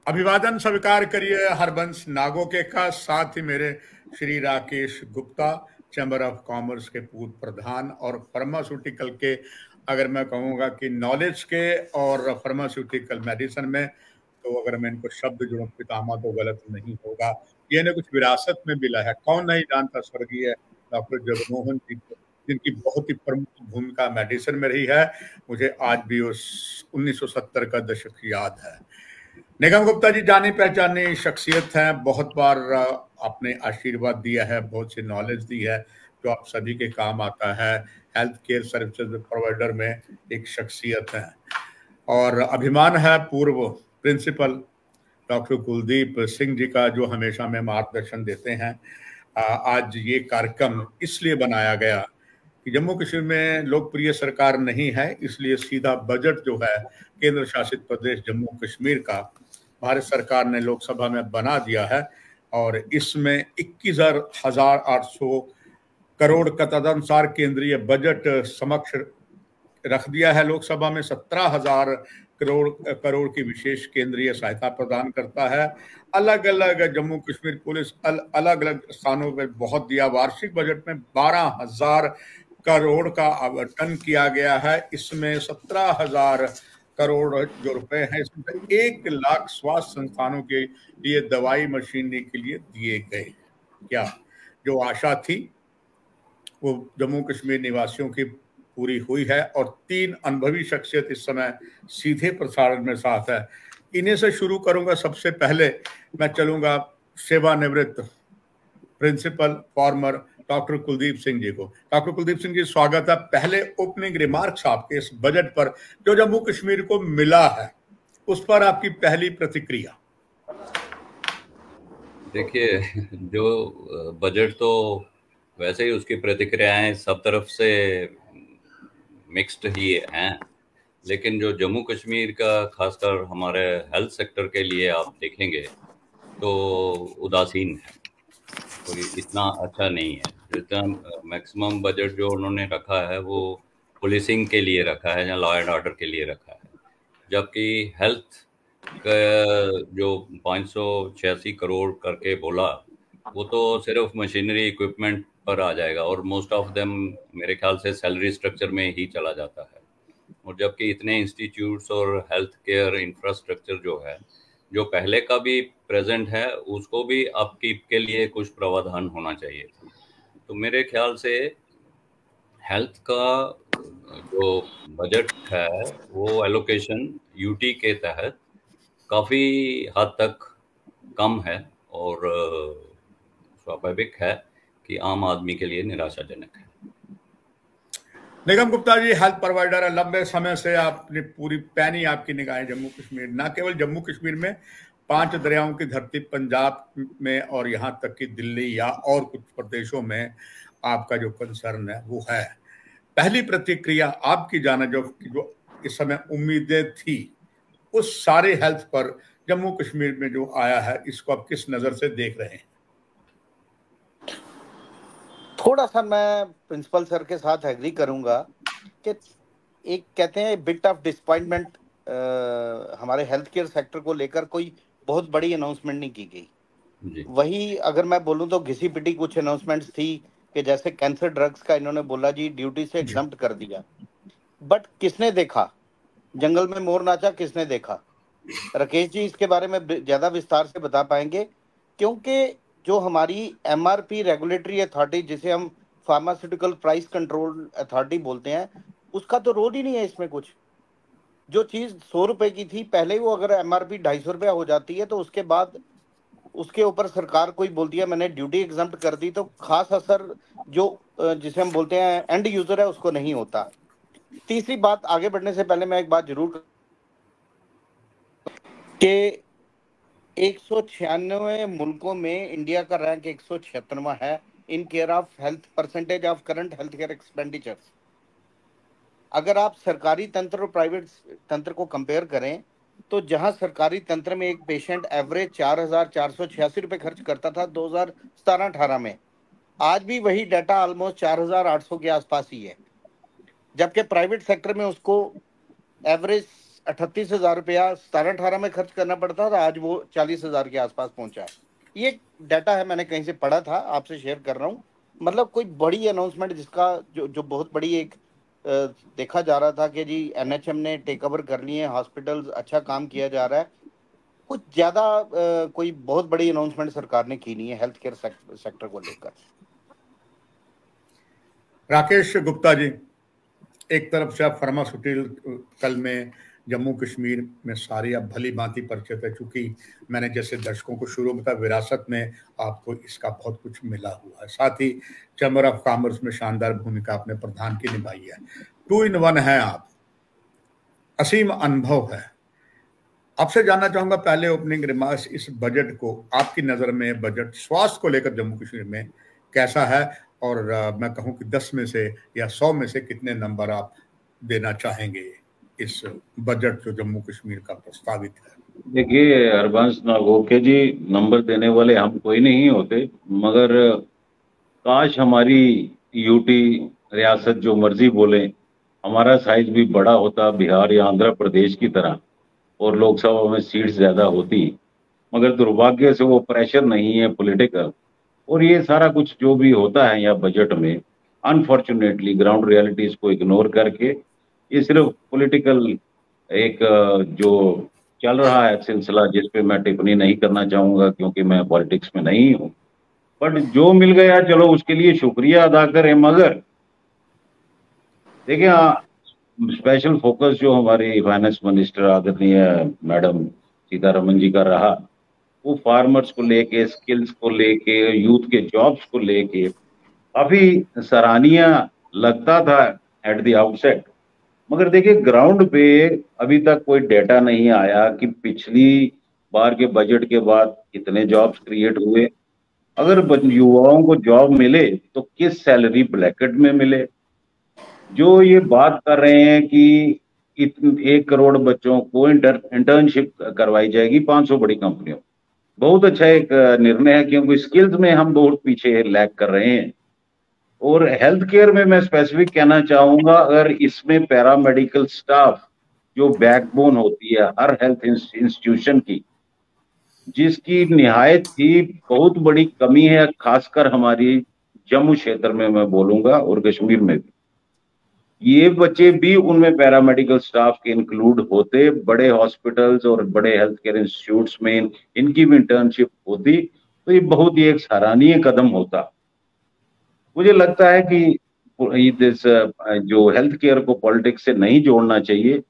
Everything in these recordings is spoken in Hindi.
अभिवादन स्वीकार करिए हरबंश नागोके का, साथ ही मेरे Shri Rakesh Gupta, chamber of commerce के पूर्व प्रधान और फार्मास्यूटिकल के, अगर मैं कहूँगा कि नॉलेज के और फार्मास्यूटिकल मेडिसिन में, तो अगर मैं इनको शब्द जोड़ूं पितामह तो गलत नहीं होगा। ये ने कुछ विरासत में मिला है, कौन नहीं जानता स्वर्गीय डॉक्टर जगमोहन जी को, जिनकी बहुत ही प्रमुख भूमिका मेडिसिन में रही है। मुझे आज भी उस 1970 का दशक याद है। निगम गुप्ता जी जानी पहचानी शख्सियत है, बहुत बार आपने आशीर्वाद दिया है, बहुत सी नॉलेज दी है जो आप सभी के काम आता है। हेल्थ केयर सर्विसेज प्रोवाइडर में एक शख्सियत है और अभिमान है पूर्व प्रिंसिपल डॉक्टर कुलदीप सिंह जी का, जो हमेशा हमें मार्गदर्शन देते हैं। आज ये कार्यक्रम इसलिए बनाया गया कि जम्मू कश्मीर में लोकप्रिय सरकार नहीं है, इसलिए सीधा बजट जो है केंद्र शासित प्रदेश जम्मू कश्मीर का भारत सरकार ने लोकसभा में बना दिया है और इसमें 21,800 करोड़ का तदनुसार केंद्रीय बजट समक्ष रख दिया है। लोकसभा में 17,000 करोड़ की विशेष केंद्रीय सहायता प्रदान करता है। अलग अलग जम्मू कश्मीर पुलिस अलग अलग स्थानों पर बहुत दिया। वार्षिक बजट में 12,000 करोड़ का आवंटन किया गया है। इसमें 17,000 करोड़ जो रुपए हैं, इसमें 1 लाख स्वास्थ्य संस्थानों के लिए दवाई मशीनरी के लिए दिए गए। क्या जो आशा थी वो जम्मू कश्मीर निवासियों की पूरी हुई है और 3 अनुभवी शख्सियत इस समय सीधे प्रसारण में साथ है। इन्हीं से शुरू करूंगा। सबसे पहले मैं चलूंगा सेवानिवृत्त principal former doctor Kuldeep Singh ji को। डॉक्टर कुलदीप सिंह जी, स्वागत है। पहले ओपनिंग रिमार्क्स आपके इस बजट पर जो जम्मू कश्मीर को मिला है, उस पर आपकी पहली प्रतिक्रिया। देखिए, जो बजट तो वैसे ही उसकी प्रतिक्रियाएं सब तरफ से मिक्स्ड ही हैं, लेकिन जो जम्मू कश्मीर का खासकर हमारे हेल्थ सेक्टर के लिए आप देखेंगे तो उदासीन है, कोई इतना अच्छा नहीं है। जितना मैक्सिमम बजट जो उन्होंने रखा है वो पुलिसिंग के लिए रखा है या लॉ एंड ऑर्डर के लिए रखा है, जबकि हेल्थ का जो 586 करोड़ करके बोला वो तो सिर्फ मशीनरी इक्विपमेंट पर आ जाएगा और मोस्ट ऑफ देम मेरे ख्याल से सैलरी स्ट्रक्चर में ही चला जाता है। और जबकि इतने इंस्टीट्यूट्स और हेल्थ केयर इंफ्रास्ट्रक्चर जो है, जो पहले का भी प्रेजेंट है, उसको भी अपकीप के लिए कुछ प्रावधान होना चाहिए था। तो मेरे ख्याल से हेल्थ का जो बजट है वो एलोकेशन यूटी के तहत काफ़ी हद तक कम है और स्वाभाविक है कि आम आदमी के लिए निराशाजनक है। निगम गुप्ता जी हेल्थ प्रोवाइडर है, लंबे समय से आपने पूरी पैनी आपकी निगाहें जम्मू कश्मीर, ना केवल जम्मू कश्मीर में 5 दरियाओं की धरती पंजाब में और यहाँ तक कि दिल्ली या और कुछ प्रदेशों में आपका जो कंसर्न है वो है। पहली प्रतिक्रिया आपकी जाना जो इस समय उम्मीदें थी उस सारे हेल्थ पर जम्मू कश्मीर में जो आया है, इसको आप किस नजर से देख रहे हैं? थोड़ा सा मैं प्रिंसिपल सर के साथ एग्री करूंगा कि एक कहते हैं बिट ऑफ डिसअपॉइंटमेंट हमारे हेल्थ केयर सेक्टर को लेकर कोई बहुत बड़ी अनाउंसमेंट नहीं की गई। वही अगर मैं बोलूं तो घिसी पिटी कुछ अनाउंसमेंट्स थी कि जैसे कैंसर ड्रग्स का इन्होंने बोला जी ड्यूटी से एग्जम्प्ट कर दिया, बट किसने देखा जंगल में मोर नाचा, किसने देखा? राकेश जी इसके बारे में ज्यादा विस्तार से बता पाएंगे, क्योंकि जो हमारी एमआरपी रेगुलेटरी अथॉरिटी, जिसे हम फार्मास्यूटिकल प्राइस कंट्रोल अथॉरिटी बोलते हैं, उसका तो रोल ही नहीं है इसमें कुछ। जो चीज 100 रुपए की थी पहले, वो अगर एमआरपी 250 रुपया हो जाती है तो उसके बाद उसके ऊपर सरकार कोई बोलती है मैंने ड्यूटी एग्जम्प्ट कर दी, तो खास असर जो जिसे हम बोलते हैं एंड यूजर है उसको नहीं होता। तीसरी बात, आगे बढ़ने से पहले मैं एक बात जरूर कि 196 मुल्कों में इंडिया का रैंक 176वां है in care of health percentage of current health care expenditures. अगर आप सरकारी तंत्र और प्राइवेट तंत्र को कंपेयर करें तो जहां सरकारी तंत्र में एक पेशेंट एवरेज 4,486 रुपए खर्च करता था 2017-18 में, आज भी वही डाटा ऑलमोस्ट 4,800 के आसपास ही है, जबकि प्राइवेट सेक्टर में उसको एवरेज 38,000 रुपया 17-18 में खर्च करना पड़ता था, आज वो 40,000 के आसपास पहुंचा है। ये डाटा है, मैंने कहीं से पढ़ा था, आपसे शेयर कर रहा हूँ। मतलब कोई बड़ी अनाउंसमेंट जिसका जो बहुत बड़ी एक देखा जा रहा था कि जी एनएचएम ने टेक ओवर कर लिए हैं हॉस्पिटल्स, अच्छा काम किया जा रहा है, कुछ ज्यादा कोई बहुत बड़ी अनाउंसमेंट सरकार ने की नहीं है हेल्थ केयर सेक्टर को लेकर। राकेश गुप्ता जी, एक तरफ से आप फार्मास्यूटिकल में जम्मू कश्मीर में सारी आप भली भांति परिचित है, चूंकि मैंने जैसे दर्शकों को शुरू में था, विरासत में आपको इसका बहुत कुछ मिला हुआ है। साथ ही चैम्बर ऑफ कॉमर्स में शानदार भूमिका आपने प्रधान की निभाई है, 2 in 1 है आप, असीम अनुभव है। आपसे जानना चाहूंगा पहले ओपनिंग रिमार्क्स, इस बजट को आपकी नजर में बजट स्वास्थ्य को लेकर जम्मू कश्मीर में कैसा है, और मैं कहूं कि 10 में से या 100 में से कितने नंबर आप देना चाहेंगे इस बजट जो जम्मू कश्मीर का प्रस्तावित है? देखिए हरबंस नागोके जी, नंबर देने वाले हम कोई नहीं होते, मगर काश हमारी यूटी रियासत जो मर्जी बोले, हमारा साइज भी बड़ा होता बिहार या आंध्र प्रदेश की तरह, और लोकसभा में सीट्स ज्यादा होती। मगर दुर्भाग्य से वो प्रेशर नहीं है पॉलिटिकल, और ये सारा कुछ जो भी होता है यहाँ बजट में, अनफॉर्चुनेटली ग्राउंड रियलिटीज को इग्नोर करके ये सिर्फ पॉलिटिकल एक जो चल रहा है सिलसिला, जिस पे मैं टिप्पणी नहीं करना चाहूंगा क्योंकि मैं पॉलिटिक्स में नहीं हूँ, बट जो मिल गया चलो उसके लिए शुक्रिया अदा करें। मगर देखिए स्पेशल फोकस जो हमारी फाइनेंस मिनिस्टर आदरणीय मैडम सीतारमन जी का रहा, वो फार्मर्स को लेके, स्किल्स को लेके, यूथ के जॉब्स को लेके काफी सराहनीय लगता था एट द आउटसेट। मगर देखिए ग्राउंड पे अभी तक कोई डेटा नहीं आया कि पिछली बार के बजट के बाद कितने जॉब्स क्रिएट हुए, अगर युवाओं को जॉब मिले तो किस सैलरी ब्रैकेट में मिले। जो ये बात कर रहे हैं कि 1 करोड़ बच्चों को इंटर्नशिप करवाई जाएगी 500 बड़ी कंपनियों, बहुत अच्छा एक निर्णय है, क्योंकि स्किल्स में हम बहुत पीछे लैग कर रहे हैं। और हेल्थ केयर में मैं स्पेसिफिक कहना चाहूंगा, अगर इसमें पैरामेडिकल स्टाफ जो बैकबोन होती है हर हेल्थ इंस्टीट्यूशन की, जिसकी निहायत ही बहुत बड़ी कमी है, खासकर हमारी जम्मू क्षेत्र में मैं बोलूंगा और कश्मीर में भी, ये बच्चे भी उनमें पैरामेडिकल स्टाफ के इंक्लूड होते, बड़े हॉस्पिटल्स और बड़े हेल्थ केयर इंस्टीट्यूट्स में इनकी भी इंटर्नशिप होती, तो ये बहुत ही एक सराहनीय कदम होता। मुझे लगता है कि जो हेल्थ केयर को पॉलिटिक्स से नहीं जोड़ना चाहिए।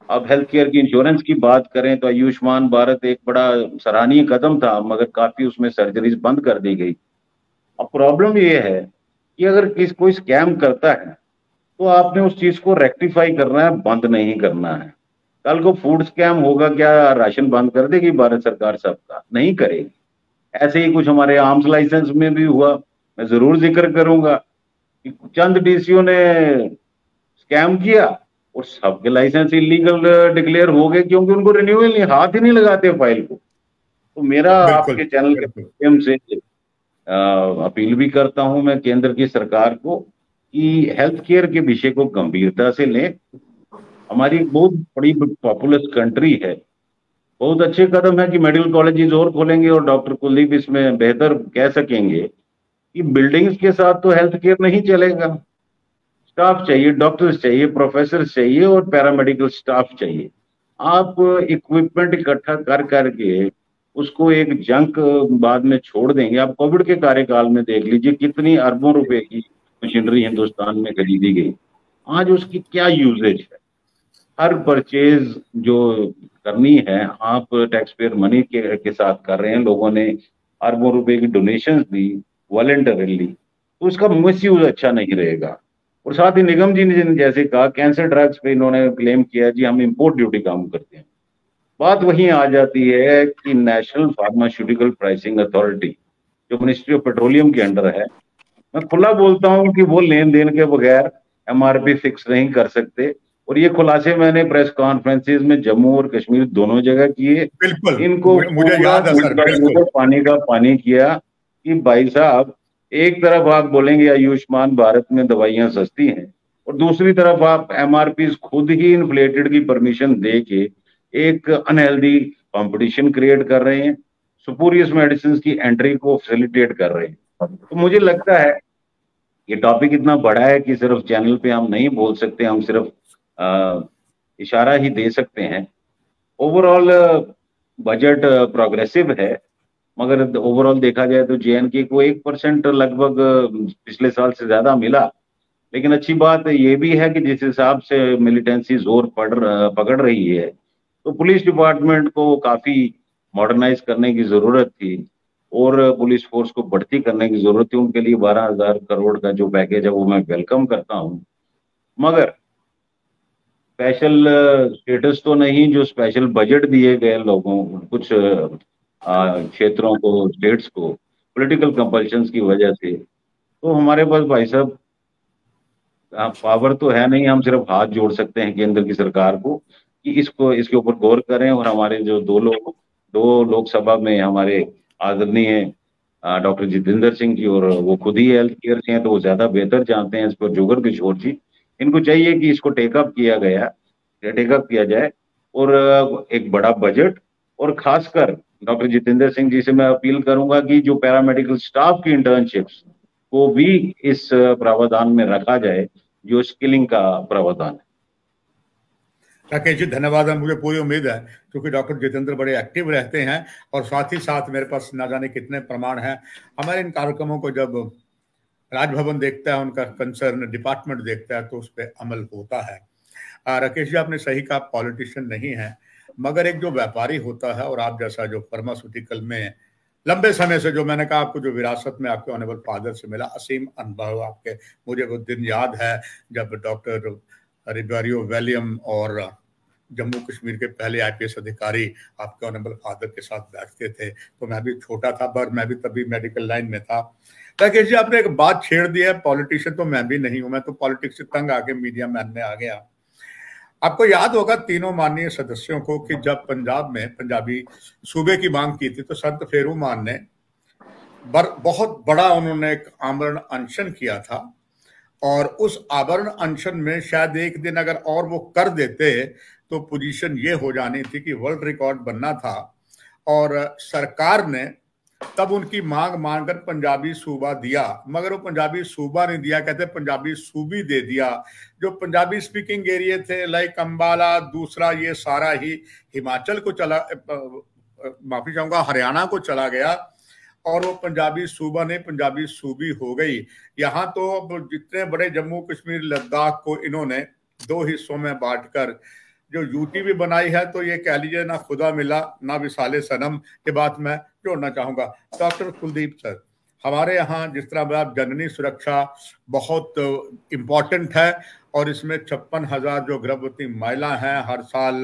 अब हेल्थ केयर की इंश्योरेंस की बात करें तो आयुष्मान भारत एक बड़ा सराहनीय कदम था, मगर काफी उसमें सर्जरीज बंद कर दी गई। अब प्रॉब्लम ये है कि अगर कोई स्कैम करता है तो आपने उस चीज को रेक्टिफाई करना है, बंद नहीं करना है। कल को फूड स्कैम होगा, क्या राशन बंद कर देगी भारत सरकार सबका? नहीं करेगी। ऐसे ही कुछ हमारे आर्म्स लाइसेंस में भी हुआ, मैं जरूर जिक्र करूंगा कि चंद डीसीओ ने स्कैम किया और सबके लाइसेंस इलीगल डिक्लेयर हो गए, क्योंकि उनको रिन्यूअल नहीं, हाथ ही नहीं लगाते फाइल को। तो मेरा आपके चैनल के माध्यम से अपील भी करता हूं मैं केंद्र की सरकार को कि हेल्थ केयर के विषय को गंभीरता से लें। हमारी बहुत बड़ी पॉपुलस कंट्री है, बहुत अच्छे कदम है कि मेडिकल कॉलेजेस और खोलेंगे, और डॉक्टर कुलदीप इसमें बेहतर कह सकेंगे कि बिल्डिंग्स के साथ तो हेल्थ केयर नहीं चलेगा। स्टाफ चाहिए, डॉक्टर्स चाहिए, प्रोफेसर चाहिए और पैरामेडिकल स्टाफ चाहिए। आप इक्विपमेंट इकट्ठा कर करके उसको एक जंक बाद में छोड़ देंगे। आप कोविड के कार्यकाल में देख लीजिए कितनी अरबों रुपए की मशीनरी हिंदुस्तान में खरीदी गई, आज उसकी क्या यूजेज है। हर परचेज जो करनी है आप टैक्स पेयर मनी के साथ कर रहे हैं। लोगों ने अरबों रुपए की डोनेशंस दी वॉलंटरीली, तो उसका मिसयूज अच्छा नहीं रहेगा। और साथ ही निगम जी ने जैसे कहा कैंसर ड्रग्स पे इन्होंने क्लेम किया जी हम इंपोर्ट ड्यूटी काम करते हैं। बात वहीं आ जाती है कि नेशनल फार्मास्यूटिकल प्राइसिंग अथॉरिटी जो मिनिस्ट्री ऑफ पेट्रोलियम के अंडर है, मैं खुला बोलता हूं कि वो लेन देन के बगैर एमआरपी फिक्स नहीं कर सकते। और ये खुलासे मैंने प्रेस कॉन्फ्रेंसेज में जम्मू और कश्मीर दोनों जगह किए। बिल्कुल, इनको मुझे याद है सर, बिल्कुल पानी का पानी किया कि भाई साहब, एक तरफ आप बोलेंगे आयुष्मान भारत में दवाइयां सस्ती हैं और दूसरी तरफ आप एमआरपी खुद ही इन्फ्लेटेड की परमिशन दे के एक अनहेल्दी कंपटीशन क्रिएट कर रहे हैं, सुपूरियस मेडिसिन की एंट्री को फैसिलिटेट कर रहे हैं। तो मुझे लगता है ये टॉपिक इतना बड़ा है कि सिर्फ चैनल पे हम नहीं बोल सकते, हम सिर्फ इशारा ही दे सकते हैं। ओवरऑल बजट प्रोग्रेसिव है, मगर ओवरऑल देखा जाए तो जेएनके को 1% लगभग पिछले साल से ज्यादा मिला। लेकिन अच्छी बात ये भी है कि जिस हिसाब से मिलिटेंसी जोर पकड़ रही है, तो पुलिस डिपार्टमेंट को काफी मॉडर्नाइज करने की जरूरत थी और पुलिस फोर्स को बढ़ती करने की जरूरत थी। उनके लिए 12,000 करोड़ का जो पैकेज है वो मैं वेलकम करता हूं, मगर स्पेशल स्टेटस तो नहीं, जो स्पेशल बजट दिए गए लोगों कुछ क्षेत्रों को, स्टेट्स को पॉलिटिकल कंपल्शंस की वजह से, तो हमारे पास भाई साहब पावर तो है नहीं। हम सिर्फ हाथ जोड़ सकते हैं केंद्र की सरकार को कि इसके ऊपर गौर करें। और हमारे जो दो लोकसभा में हमारे आदरणीय डॉक्टर जितेंद्र सिंह जी, और वो खुद ही हेल्थ केयर से हैं तो वो ज्यादा बेहतर जानते हैं इस पर, जोगर किशोर जी, इनको चाहिए कि इसको टेकअप किया जाए और एक बड़ा बजट, और खासकर डॉक्टर जितेंद्र सिंह जी से मैं अपील करूंगा कि जो पैरामेडिकल स्टाफ की इंटर्नशिप्स को भी इस प्रावधान में रखा जाए, जो स्किलिंग का प्रावधान है। राकेश जी धन्यवाद। मुझे पूरी उम्मीद है क्योंकि डॉक्टर जितेंद्र बड़े एक्टिव रहते हैं और साथ ही साथ मेरे पास ना जाने कितने प्रमाण हैं। हमारे इन कार्यक्रमों को जब राजभवन देखता है, उनका कंसर्न डिपार्टमेंट देखता है, तो उस पर अमल होता है। राकेश जी आपने सही कहा, पॉलिटिशियन नहीं है, मगर एक जो व्यापारी होता है, और आप जैसा जो फार्मास्यूटिकल में लंबे समय से, जो मैंने कहा आपको जो विरासत में आपके ऑनरेबल फादर से मिला, असीम अनुभव आपके, मुझे वो दिन याद है जब डॉक्टर रिबारियो विलियम और जम्मू कश्मीर के पहले आईपीएस अधिकारी आपके ऑनरेबल फादर के साथ बैठते थे। तो मैं भी छोटा था, पर मैं भी तभी मेडिकल लाइन में था। राकेश जी आपने एक बात छेड़ दी है, पॉलिटिशियन तो मैं भी नहीं हूं, मैं तो पॉलिटिक्स से तंग आके मीडिया मैन में आ गया। आपको याद होगा तीनों माननीय सदस्यों को कि जब पंजाब में पंजाबी सूबे की मांग की थी, तो संत फेरूमान ने बहुत बड़ा उन्होंने एक आमरण अनशन किया था, और उस आमरण अनशन में शायद एक दिन अगर और वो कर देते तो पोजीशन ये हो जानी थी कि वर्ल्ड रिकॉर्ड बनना था। और सरकार ने तब उनकी मांग मानकर पंजाबी सूबा दिया, मगर वो पंजाबी सूबा नहीं दिया, कहते पंजाबी सूबी दे दिया। जो पंजाबी स्पीकिंग एरिया थे लाइक अंबाला, दूसरा ये सारा ही हिमाचल को चला, माफी चाहूंगा हरियाणा को चला गया, और वो पंजाबी सूबा ने पंजाबी सूबी हो गई। यहाँ तो अब जितने बड़े जम्मू कश्मीर लद्दाख को इन्होंने दो हिस्सों में बांटकर जो यूटी भी बनाई है, तो ये कह लीजिए ना खुदा मिला ना विसाले सनम। ये बात मैं जोड़ना चाहूंगा। डॉक्टर कुलदीप सर, हमारे यहाँ जिस तरह जननी सुरक्षा बहुत इम्पोर्टेंट है, और इसमें 56,000 जो गर्भवती महिला हैं हर साल,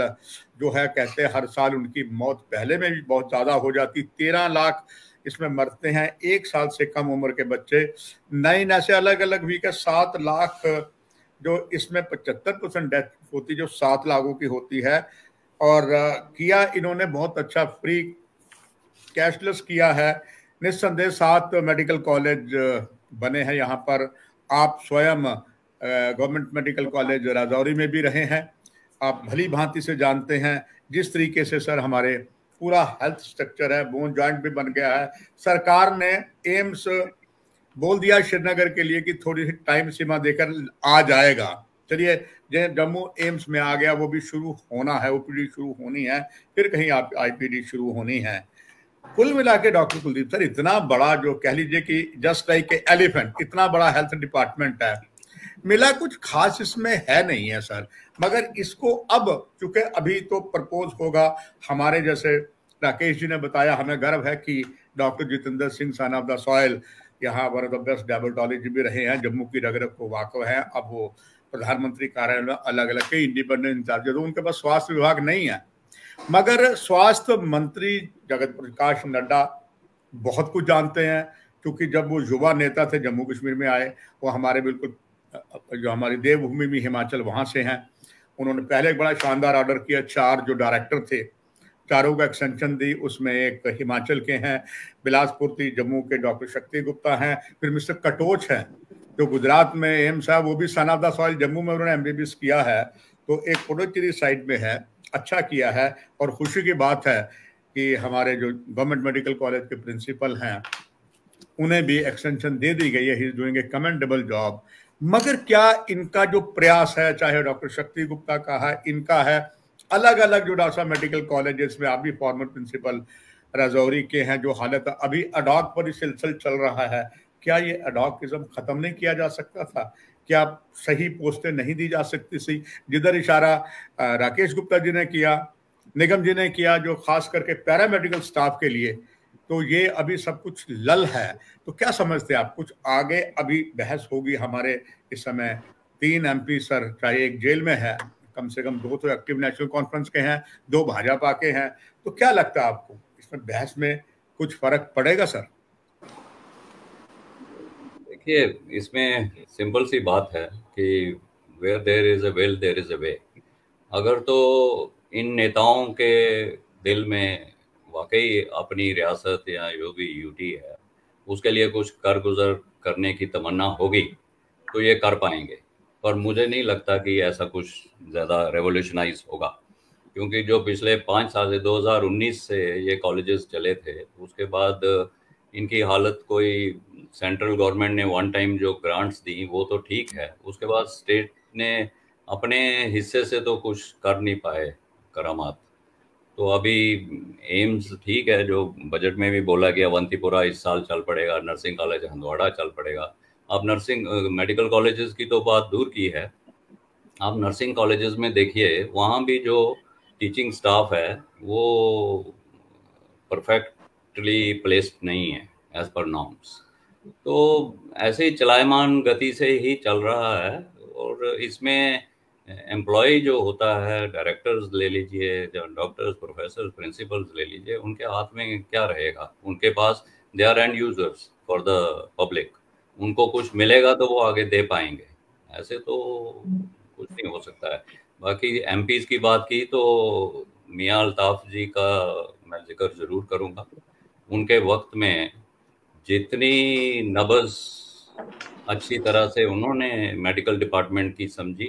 जो है कहते हैं हर साल उनकी मौत पहले में भी बहुत ज्यादा हो जाती, 13 लाख इसमें मरते हैं 1 साल से कम उम्र के बच्चे। 9 ऐसे अलग अलग वीक है, 7 लाख जो इसमें 75% डेथ होती जो 7 लाखों की होती है। और किया इन्होंने बहुत अच्छा, फ्री कैशलेस किया है। निस्संदेह 7 मेडिकल कॉलेज बने हैं यहाँ पर। आप स्वयं गवर्नमेंट मेडिकल कॉलेज राजौरी में भी रहे हैं, आप भली भांति से जानते हैं जिस तरीके से सर हमारे पूरा हेल्थ स्ट्रक्चर है, बोन जॉइंट भी बन गया है। सरकार ने एम्स बोल दिया श्रीनगर के लिए कि थोड़ी सी टाइम सीमा देकर आ जाएगा। चलिए जम्मू एम्स में आ गया, वो भी शुरू होना है, ओपीडी शुरू होनी है, फिर कहीं आप आईपीडी शुरू होनी है। कुल मिला के डॉक्टर कुलदीप सर, इतना बड़ा जो कह लीजिए कि जस्ट लाइक एलिफेंट, इतना बड़ा हेल्थ डिपार्टमेंट है, मिला कुछ खास इसमें है नहीं है सर। मगर इसको अब चूंकि अभी तो प्रपोज होगा, हमारे जैसे राकेश जी ने बताया, हमें गर्व है कि doctor Jitendra Singh son of the soil यहाँ one of the best diabetology भी रहे हैं, जम्मू की रग रग को वाकिफ है। अब वो प्रधानमंत्री कार्यालय में अलग अलग कई इंडिपेंडेंट इंचार्ज, तो उनके पास स्वास्थ्य विभाग नहीं है, मगर स्वास्थ्य मंत्री जगत प्रकाश नड्डा बहुत कुछ जानते हैं, क्योंकि जब वो युवा नेता थे जम्मू कश्मीर में आए, वो हमारे बिल्कुल जो हमारी देवभूमि में हिमाचल वहाँ से हैं। उन्होंने पहले एक बड़ा शानदार ऑर्डर किया, 4 जो डायरेक्टर थे चारों का एक्सटेंशन दी, उसमें एक हिमाचल के हैं, बिलासपुर थी, जम्मू के डॉक्टर शक्ति गुप्ता हैं, फिर मिस्टर कटोच हैं जो गुजरात में एम्स है वो भी सन ऑफ द सॉइल, जम्मू में उन्होंने एमबीबीएस किया है, तो एक पुडुचेरी साइड में है, अच्छा किया है। और खुशी की बात है कि हमारे जो गवर्नमेंट मेडिकल कॉलेज के प्रिंसिपल हैं उन्हें भी एक्सटेंशन दे दी गई है, he is doing a commendable job. मगर क्या इनका जो प्रयास है, चाहे डॉक्टर शक्ति गुप्ता का है, इनका है, अलग अलग जो डॉक्टर मेडिकल कॉलेजेस में, आप भी फॉर्मर प्रिंसिपल राजौरी के हैं, जो हालत अभी अडॉक पर ही सिलसिल चल रहा है, क्या ये अडॉकिज्म खत्म नहीं किया जा सकता था? क्या सही पोस्टें नहीं दी जा सकती थी? जिधर इशारा राकेश गुप्ता जी ने किया, निगम जी ने किया, जो खास करके पैरामेडिकल स्टाफ के लिए, तो ये अभी सब कुछ लल है। तो क्या समझते हैं आप, कुछ आगे अभी बहस होगी? हमारे इस समय 3 MP सर, चाहे एक जेल में है, कम से कम 2 तो एक्टिव नेशनल कॉन्फ्रेंस के हैं, 2 भाजपा के हैं, तो क्या लगता है आपको इसमें बहस में कुछ फर्क पड़ेगा सर? देखिए, इसमें सिंपल सी बात है कि where there is a will there is a way. अगर तो इन नेताओं के दिल में वाकई अपनी रियासत या जो भी यूटी है उसके लिए कुछ कर गुजर करने की तमन्ना होगी तो ये कर पाएंगे, पर मुझे नहीं लगता कि ऐसा कुछ ज़्यादा रेवोल्यूशनाइज होगा, क्योंकि जो पिछले 5 साल से 2019 से ये कॉलेजेस चले थे, उसके बाद इनकी हालत, कोई सेंट्रल गवर्नमेंट ने वन टाइम जो ग्रांट्स दी वो तो ठीक है, उसके बाद स्टेट ने अपने हिस्से से तो कुछ कर नहीं पाए करामात। तो अभी एम्स ठीक है, जो बजट में भी बोला गया अवंतीपुरा इस साल चल पड़ेगा, नर्सिंग कॉलेज हंदवाड़ा चल पड़ेगा। अब नर्सिंग मेडिकल कॉलेजेस की तो बात दूर की है, आप नर्सिंग कॉलेजेस में देखिए, वहाँ भी जो टीचिंग स्टाफ है वो परफेक्टली प्लेस्ड नहीं है एज पर नॉर्म्स। तो ऐसे ही चलायमान गति से ही चल रहा है। और इसमें एम्प्लॉय जो होता है, डायरेक्टर्स ले लीजिए, डॉक्टर्स, प्रोफेसर, प्रिंसिपल्स ले लीजिए, उनके हाथ में क्या रहेगा? उनके पास they are end users for the public, उनको कुछ मिलेगा तो वो आगे दे पाएंगे, ऐसे तो कुछ नहीं हो सकता है। बाकी एमपीज की बात की तो मियां अल्ताफ जी का मैं जिक्र जरूर करूंगा। उनके वक्त में जितनी नब्ज अच्छी तरह से उन्होंने मेडिकल डिपार्टमेंट की समझी,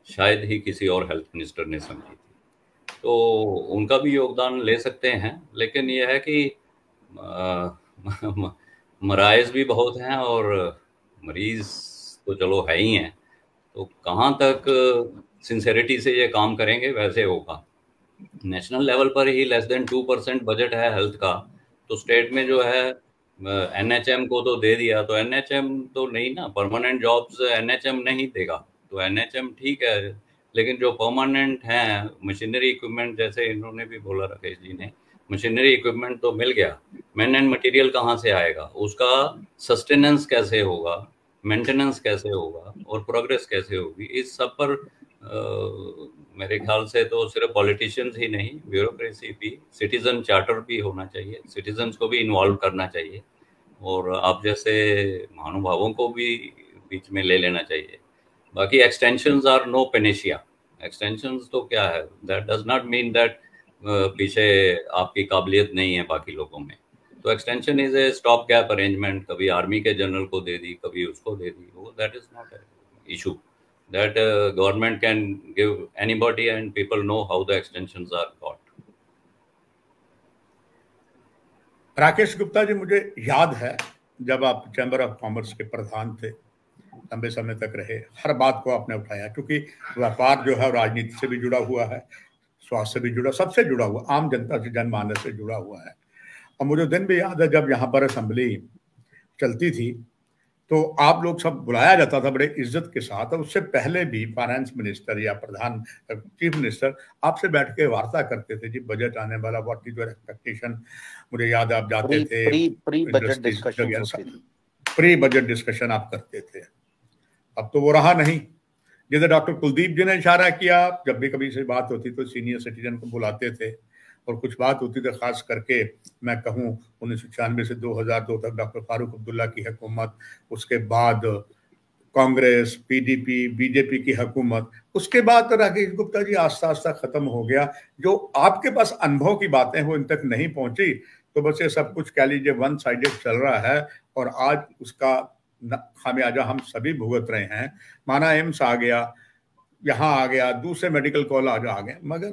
शायद ही किसी और हेल्थ मिनिस्टर ने समझी थी। तो उनका भी योगदान ले सकते हैं, लेकिन यह है कि मराइज भी बहुत हैं और मरीज तो चलो है ही हैं, तो कहाँ तक सिंसेरिटी से ये काम करेंगे वैसे होगा। नेशनल लेवल पर ही लेस देन 2% बजट है हेल्थ का, तो स्टेट में जो है एनएचएम को तो दे दिया, तो एनएचएम तो नहीं ना, परमानेंट जॉब्स एनएचएम नहीं देगा। तो एनएचएम ठीक है, लेकिन जो परमानेंट हैं मशीनरी इक्विपमेंट, जैसे इन्होंने भी बोला राकेश जी ने, मशीनरी इक्विपमेंट तो मिल गया, मैन एंड मटेरियल कहाँ से आएगा, उसका सस्टेनेंस कैसे होगा, मेंटेनेंस कैसे होगा और प्रोग्रेस कैसे होगी? इस सब पर मेरे ख्याल से तो सिर्फ पॉलिटिशियंस ही नहीं, ब्यूरोक्रेसी भी, सिटीजन चार्टर भी होना चाहिए, सिटीजन्स को भी इन्वॉल्व करना चाहिए और आप जैसे महानुभावों को भी बीच में ले लेना चाहिए। बाकी extensions are no panacea. Extensions तो क्या है, that does not mean that पीछे आपकी काबिलियत नहीं है बाकी लोगों में। तो extension is a stop gap arrangement, कभी आर्मी के जनरल को दे दी, कभी उसको दे दी, वो that is not an issue that government can give anybody and people know how the extensions are got. Rakesh Gupta ji, मुझे याद है जब आप चैम्बर ऑफ कॉमर्स के प्रधान थे, लंबे समय तक रहे, हर बात को आपने उठाया, क्योंकि व्यापार जो है राजनीति से भी जुड़ा हुआ है, स्वास्थ्य से भी जुड़ा, सबसे जुड़ा हुआ, आम जनता से, जनमानस से जुड़ा हुआ है। और मुझे दिन भी याद है जब यहाँ पर असेंबली चलती थी तो आप लोग सब बुलाया जाता था बड़े इज्जत के साथ, और उससे पहले भी फाइनेंस मिनिस्टर या प्रधान चीफ मिनिस्टर आपसे बैठ के वार्ता करते थे, जी बजट आने वाला, व्हाट इज योर एक्सपेक्टेशन। मुझे याद है आप जाते थे, प्री बजट डिस्कशन आप करते थे। अब तो वो रहा नहीं। जैसे डॉक्टर कुलदीप जी ने इशारा किया, जब भी कभी से बात होती तो सीनियर सिटीजन को बुलाते थे, और कुछ बात होती थी, खास करके मैं कहूँ 1996 से 2002 तक डॉक्टर फारूक अब्दुल्ला की हुकूमत, उसके बाद कांग्रेस, पीडीपी, बीजेपी की हुकूमत, उसके बाद राकेश गुप्ता जी आस्ता आस्ता खत्म हो गया। जो आपके पास अनुभव की बातें वो इन तक नहीं पहुंची, तो बस ये सब कुछ कह लीजिए वन साइडेड चल रहा है। और आज उसका खामियाजा हम सभी भुगत रहे हैं। माना एम्स आ गया, यहाँ आ गया, दूसरे मेडिकल कॉलेज आ गए, मगर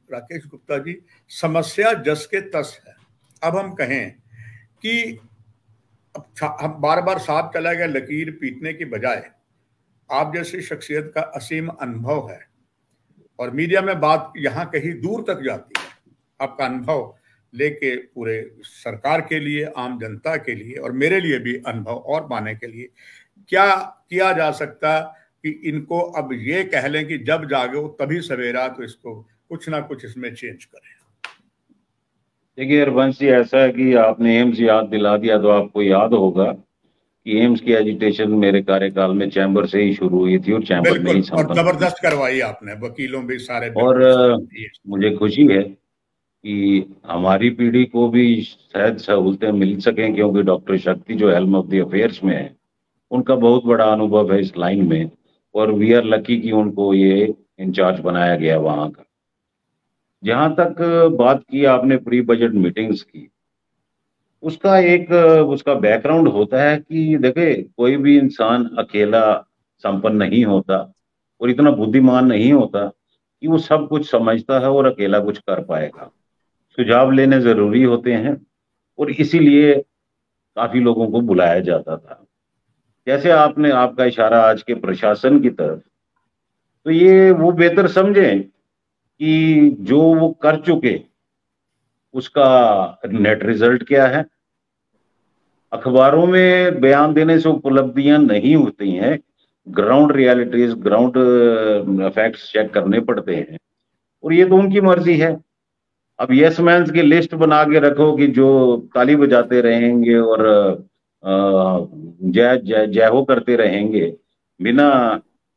राकेश गुप्ता जी समस्या जस के तस है। अब हम कहें कि अब हम बार बार साथ चला गया लकीर पीटने की बजाय आप जैसी शख्सियत का असीम अनुभव है और मीडिया में बात यहाँ कहीं दूर तक जाती है, आपका अनुभव लेके पूरे सरकार के लिए, आम जनता के लिए और मेरे लिए भी अनुभव और पाने के लिए क्या किया जा सकता कि इनको अब ये कह लें कि जब जागो तभी सवेरा, तो इसको कुछ ना कुछ इसमें चेंज करें। देखिए हरबंश जी, ऐसा है कि आपने एम्स याद दिला दिया तो आपको याद होगा कि एम्स की एजिटेशन मेरे कार्यकाल में चैम्बर से ही शुरू हुई थी और चैम्बर ने ही और जबरदस्त करवाई आपने, वकीलों भी सारे। और मुझे खुशी है कि हमारी पीढ़ी को भी शायद सहूलतें मिल सकें, क्योंकि डॉक्टर शक्ति जो हेल्म ऑफ द अफेयर्स में है उनका बहुत बड़ा अनुभव है इस लाइन में, और वी आर लकी कि उनको ये इंचार्ज बनाया गया वहां का। जहां तक बात की आपने प्री बजट मीटिंग्स की, उसका एक उसका बैकग्राउंड होता है कि देखे कोई भी इंसान अकेला संपन्न नहीं होता और इतना बुद्धिमान नहीं होता कि वो सब कुछ समझता है और अकेला कुछ कर पाएगा। सुझाव लेने जरूरी होते हैं और इसीलिए काफी लोगों को बुलाया जाता था। जैसे आपका इशारा आज के प्रशासन की तरफ, तो ये वो बेहतर समझें कि जो वो कर चुके उसका नेट रिजल्ट क्या है। अखबारों में बयान देने से उपलब्धियां नहीं होती हैं, ground realities, ground facts check करने पड़ते हैं, और ये तो उनकी मर्जी है। अब यस मैन्स की लिस्ट बना के रखो कि जो ताली बजाते रहेंगे और जय जय जय हो करते रहेंगे बिना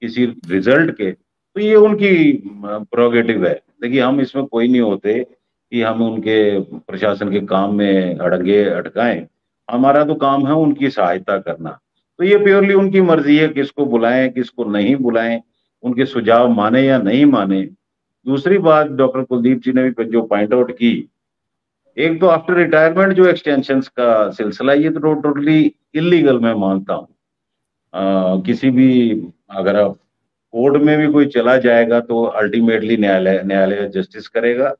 किसी रिजल्ट के, तो ये उनकी प्रोगेटिव है। देखिए हम इसमें कोई नहीं होते कि हम उनके प्रशासन के काम में अड़ंगे अटकाएं। हमारा तो काम है उनकी सहायता करना। तो ये प्योरली उनकी मर्जी है किसको बुलाएं किसको नहीं बुलाएं, उनके सुझाव माने या नहीं माने। दूसरी बात डॉक्टर कुलदीप जी ने भी जो पॉइंट आउट की, एक तो आफ्टर रिटायरमेंट जो एक्सटेंशन का सिलसिला, ये तो टोटली इलीगल मैं मानता हूँ। किसी भी अगर आप कोर्ट में भी कोई चला जाएगा तो अल्टीमेटली न्यायालय जस्टिस करेगा।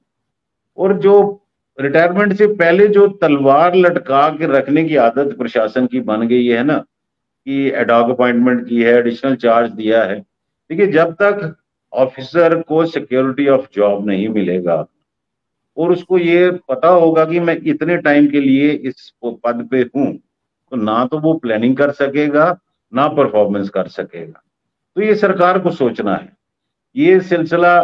और जो रिटायरमेंट से पहले जो तलवार लटका के रखने की आदत प्रशासन की बन गई है ना, कि एडॉक अपॉइंटमेंट की है, एडिशनल चार्ज दिया है। देखिए जब तक ऑफिसर को सिक्योरिटी ऑफ जॉब नहीं मिलेगा और उसको ये पता होगा कि मैं इतने टाइम के लिए इस पद पे हूं, तो ना तो वो प्लानिंग कर सकेगा ना परफॉर्मेंस कर सकेगा। तो ये सरकार को सोचना है। ये सिलसिला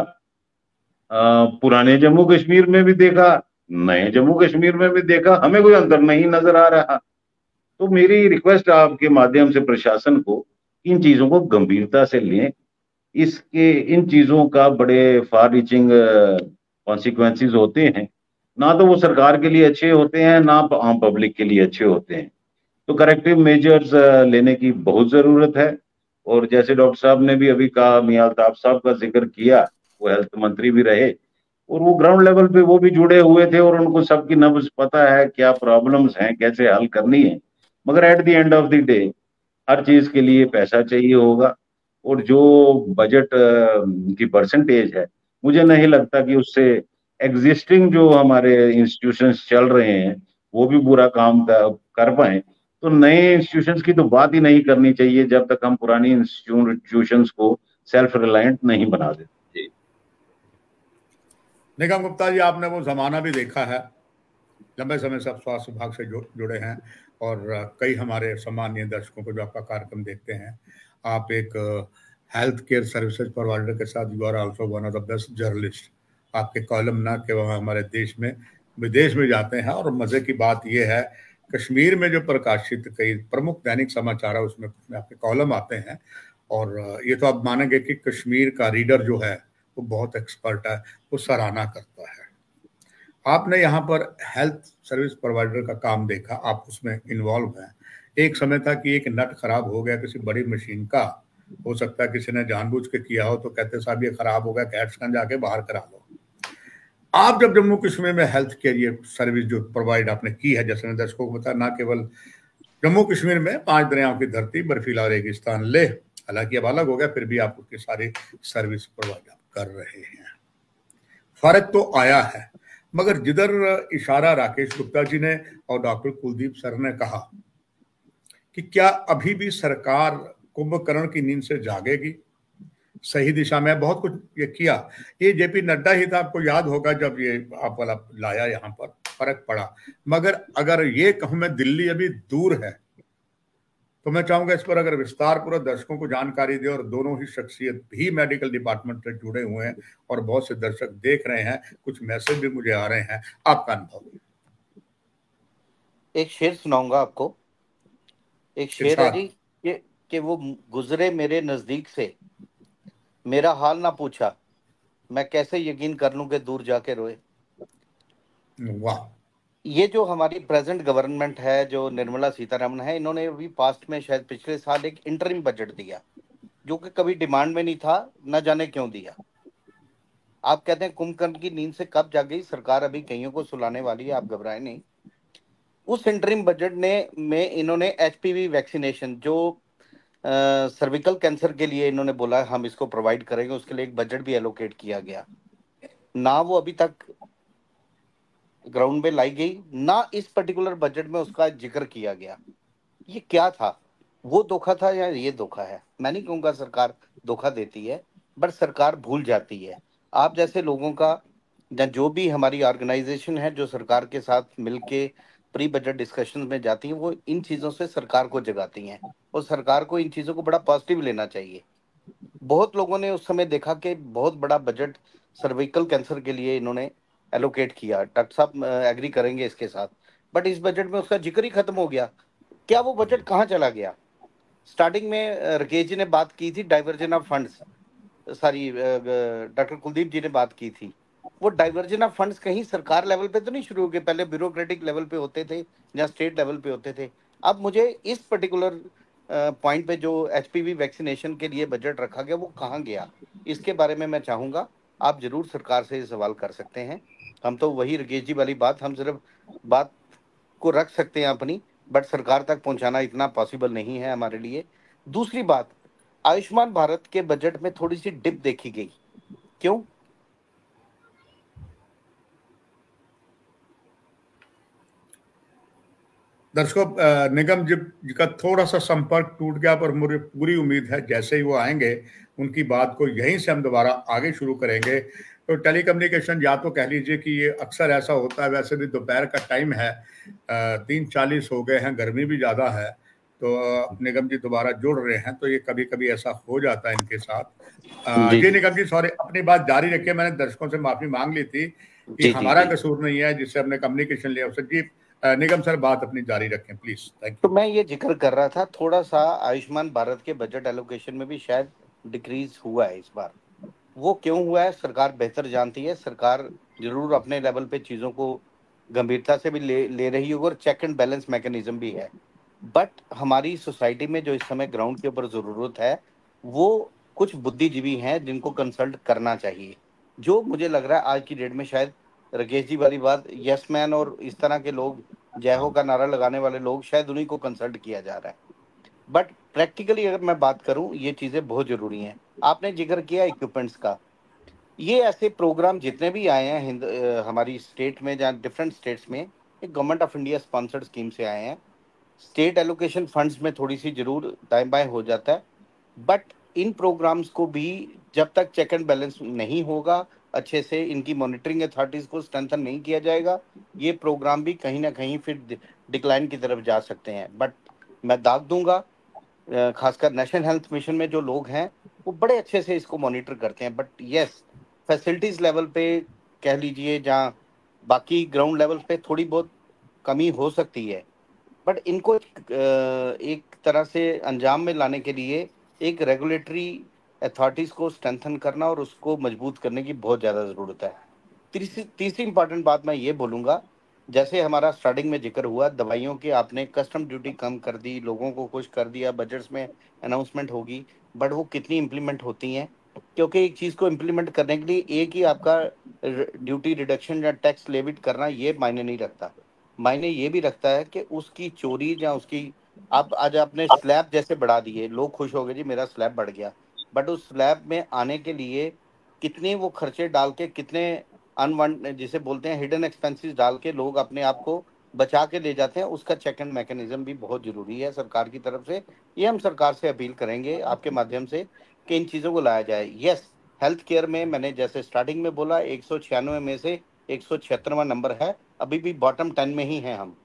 पुराने जम्मू कश्मीर में भी देखा, नए जम्मू कश्मीर में भी देखा, हमें कोई अंतर नहीं नजर आ रहा। तो मेरी रिक्वेस्ट आपके माध्यम से प्रशासन को, इन चीजों को गंभीरता से लें। इन चीजों का बड़े फार रीचिंग कॉन्सिक्वेंसेस होते हैं, ना तो वो सरकार के लिए अच्छे होते हैं ना आम पब्लिक के लिए अच्छे होते हैं। तो करेक्टिव मेजर्स लेने की बहुत जरूरत है। और जैसे डॉक्टर साहब ने भी अभी कहा, मियां अल्ताफ साहब का जिक्र किया, वो हेल्थ मंत्री भी रहे और वो ग्राउंड लेवल पे वो भी जुड़े हुए थे और उनको सबकी नब्ज पता है क्या प्रॉब्लम्स हैं, कैसे हल करनी है। मगर at the end of the day हर चीज के लिए पैसा चाहिए होगा, और जो बजट की परसेंटेज है, मुझे नहीं लगता कि उससे एग्जिस्टिंग जो हमारे इंस्टीट्यूशंस चल रहे हैं वो भी बुरा काम कर पाए। तो नए इंस्टीट्यूशंस की तो बात ही नहीं करनी चाहिए जब तक हम पुरानी इंस्टीट्यूशंस को सेल्फ रिलायंट नहीं बना देते। निगम गुप्ता जी, आपने वो जमाना भी देखा है, लंबे समय से आप स्वास्थ्य विभाग से जुड़े हैं और कई हमारे सम्मानीय दर्शकों को जो आपका कार्यक्रम देखते हैं, आप एक हेल्थ केयर सर्विसेज प्रोवाइडर के साथ you are also one of the best journalist. आपके कॉलम ना केवल हमारे देश में, विदेश में जाते हैं। और मजे की बात यह है, कश्मीर में जो प्रकाशित कई प्रमुख दैनिक समाचार है उसमें आपके कॉलम आते हैं, और ये तो आप मानेंगे कि कश्मीर का रीडर जो है वो बहुत एक्सपर्ट है, वो सराहना करता है। आपने यहाँ पर हेल्थ सर्विस प्रोवाइडर का काम देखा, आप उसमें इन्वॉल्व हैं। एक समय था कि एक नट खराब हो गया किसी बड़ी मशीन का, हो सकता है किसी ने जानबूझ के किया हो, तो कहते साहब ये खराब हो गया, कैट्सगंज जाके बाहर करा लो। आप जब जम्मू कश्मीर में हेल्थ केयर ये सर्विस जो प्रोवाइड आपने की है, जैसे मैंने दर्शकों को बताया, ना केवल जम्मू कश्मीर में 5 दरियाओं की धरती, बर्फीला रेगिस्तान लेह, हालांकि अब अलग हो गया, फिर भी आप उसकी सारी सर्विस प्रोवाइड कर रहे हैं। फर्क तो आया है, मगर जिधर इशारा राकेश गुप्ता जी ने और डॉक्टर कुलदीप सर ने कहा कि क्या अभी भी सरकार कुंभकर्ण की नींद से जागेगी, सही दिशा में बहुत कुछ ये किया। ये जेपी नड्डा ही था, आपको याद होगा, जब ये आप वाला लाया यहाँ पर फर्क पड़ा। मगर अगर ये कहूं मैं दिल्ली अभी दूर है, तो मैं चाहूंगा इस पर अगर विस्तार पूर्वक दर्शकों को जानकारी दे, और दोनों ही शख्सियत भी मेडिकल डिपार्टमेंट से जुड़े हुए हैं और बहुत से दर्शक देख रहे हैं, कुछ मैसेज भी मुझे आ रहे हैं, आपका अनुभव। एक शेर सुनाऊंगा आपको। एक शेर है जी कि वो गुजरे मेरे नजदीक से, मेरा हाल ना पूछा, मैं कैसे यकीन कर लूं कि दूर जाके रोए। वाह। ये जो हमारी प्रेजेंट गवर्नमेंट है, जो निर्मला सीतारमण है, इन्होंने अभी पास्ट में शायद पिछले साल एक इंटरिम बजट दिया, जो कि कभी डिमांड में नहीं था, न जाने क्यों दिया। आप कहते हैं कुंभकर्ण की नींद से कब जागी सरकार, अभी कईयों को सुलाने वाली है, आप घबराएं नहीं। उस इंटरिम बजट में इन्होंने एचपीवी वैक्सीनेशन, जो सर्विकल कैंसर के लिए इन्होंने बोला हम इसको प्रोवाइड करेंगे, उसके लिए एक बजट भी एलोकेट किया गया ना। वो अभी तक ग्राउंड में लाई गई ना, इस पर्टिकुलर बजट में उसका जिक्र किया गया। ये क्या था? वो धोखा था या ये धोखा है? मैं नहीं कहूंगा सरकार धोखा देती है, बट सरकार भूल जाती है। आप जैसे लोगों का, या जो भी हमारी ऑर्गेनाइजेशन है जो सरकार के साथ मिलके प्री बजट डिस्कशन में जाती हैं, वो इन चीज़ों से सरकार को जगाती हैं, और सरकार को इन चीज़ों को बड़ा पॉजिटिव लेना चाहिए। बहुत लोगों ने उस समय देखा कि बहुत बड़ा बजट सर्विकल कैंसर के लिए इन्होंने एलोकेट किया, डॉक्टर साहब एग्री करेंगे इसके साथ, बट इस बजट में उसका जिक्र ही खत्म हो गया। क्या वो बजट कहाँ चला गया? स्टार्टिंग में राकेश जी ने बात की थी diversion of funds, sorry doctor Kuldeep ji ने बात की थी, वो डाइवर्जन ऑफ फंड्स कहीं सरकार लेवल पे तो नहीं शुरू हो गए? पहले ब्यूरोक्रेटिक लेवल पे होते थे या स्टेट लेवल पे होते थे। अब मुझे इस पर्टिकुलर पॉइंट पे जो एचपीवी वैक्सीनेशन के लिए बजट रखा गया, वो कहाँ गया, इसके बारे में मैं चाहूँगा आप जरूर सरकार से सवाल कर सकते हैं। हम तो वही राकेश जी वाली बात, हम सिर्फ बात को रख सकते हैं अपनी, बट सरकार तक पहुंचाना इतना पॉसिबल नहीं है हमारे लिए। दूसरी बात, आयुष्मान भारत के बजट में थोड़ी सी डिप देखी गई, क्यों? दर्शकों, निगम जी का थोड़ा सा संपर्क टूट गया, पर मुझे पूरी उम्मीद है जैसे ही वो आएंगे उनकी बात को यहीं से हम दोबारा आगे शुरू करेंगे। तो टेलीकम्युनिकेशन, या तो कह लीजिए कि ये अक्सर ऐसा होता है, वैसे भी दोपहर का टाइम है, 3:40 हो गए हैं, गर्मी भी ज़्यादा है, तो निगम जी दोबारा जुड़ रहे हैं, तो ये कभी कभी ऐसा हो जाता है इनके साथ। जी निगम जी, सॉरी, अपनी बात जारी रखिए। मैंने दर्शकों से माफी मांग ली थी कि हमारा कसूर नहीं है जिससे हमने कम्युनिकेशन लिया। जी निगम सर, बात अपनी जारी रखें प्लीज। Thank you. तो मैं ये जिक्र कर रहा था, थोड़ा सा आयुष्मान भारत के बजट एलोकेशन में भी शायद डिक्रीज हुआ है इस बार। वो क्यों हुआ है सरकार बेहतर जानती है। सरकार जरूर अपने लेवल पे चीज़ों को गंभीरता से भी ले रही होगी, और चेक एंड बैलेंस मैकेनिज्म भी है। बट हमारी सोसाइटी में जो इस समय ग्राउंड के ऊपर ज़रूरत है, वो कुछ बुद्धिजीवी हैं जिनको कंसल्ट करना चाहिए। जो मुझे लग रहा है आज की डेट में शायद राकेश जी वाली बात, यस मैन और इस तरह के लोग, जय हो का नारा लगाने वाले लोग, शायद उन्हीं को कंसल्ट किया जा रहा है। बट प्रैक्टिकली अगर मैं बात करूं, ये चीज़ें बहुत ज़रूरी हैं। आपने जिक्र किया इक्विपमेंट्स का, ये ऐसे प्रोग्राम जितने भी आए हैं हमारी स्टेट में, जहाँ डिफरेंट स्टेट्स में, एक government of India sponsored scheme से आए हैं। स्टेट एलोकेशन फंड्स में थोड़ी सी जरूर दाएं बाएं हो जाता है, बट इन प्रोग्राम्स को भी जब तक चेक एंड बैलेंस नहीं होगा, अच्छे से इनकी मॉनिटरिंग अथॉरिटीज को स्ट्रेंथन नहीं किया जाएगा, ये प्रोग्राम भी कहीं ना कहीं फिर डिक्लाइन की तरफ जा सकते हैं। बट मैं दाग दूंगा, खासकर नेशनल हेल्थ मिशन में जो लोग हैं वो बड़े अच्छे से इसको मॉनिटर करते हैं। बट यस, फैसिलिटीज लेवल पे कह लीजिए, जहाँ बाकी ग्राउंड लेवल पे थोड़ी बहुत कमी हो सकती है, बट इनको एक तरह से अंजाम में लाने के लिए एक रेगुलेटरी अथॉरिटीज को स्ट्रेंथन करना और उसको मजबूत करने की बहुत ज़्यादा ज़रूरत है। तीसरी इंपॉर्टेंट बात मैं ये बोलूँगा, जैसे हमारा स्टार्टिंग में जिक्र हुआ दवाइयों की, आपने कस्टम ड्यूटी कम कर दी, लोगों को खुश कर दिया, बजट्स में अनाउंसमेंट होगी, बट वो कितनी इम्प्लीमेंट होती हैं? क्योंकि एक चीज़ को इम्प्लीमेंट करने के लिए एक ही आपका ड्यूटी रिडक्शन या टैक्स लेविट करना ये मायने नहीं रखता। मायने ये भी रखता है कि उसकी चोरी या उसकी आप आज आपने स्लैब जैसे बढ़ा दिए, लोग खुश हो गए जी मेरा स्लैब बढ़ गया, बट उस स्लैब में आने के लिए कितने वो खर्चे डाल के, कितने अनवांट जिसे बोलते हैं हिडन एक्सपेंसेस डाल के लोग अपने आप को बचा के ले जाते हैं, उसका चेक एंड मैकेनिज्म भी बहुत जरूरी है सरकार की तरफ से। ये हम सरकार से अपील करेंगे आपके माध्यम से कि इन चीज़ों को लाया जाए। यस, हेल्थ केयर में मैंने जैसे स्टार्टिंग में बोला 196 में से 176वां नंबर है, अभी भी बॉटम 10 में ही हैं हम,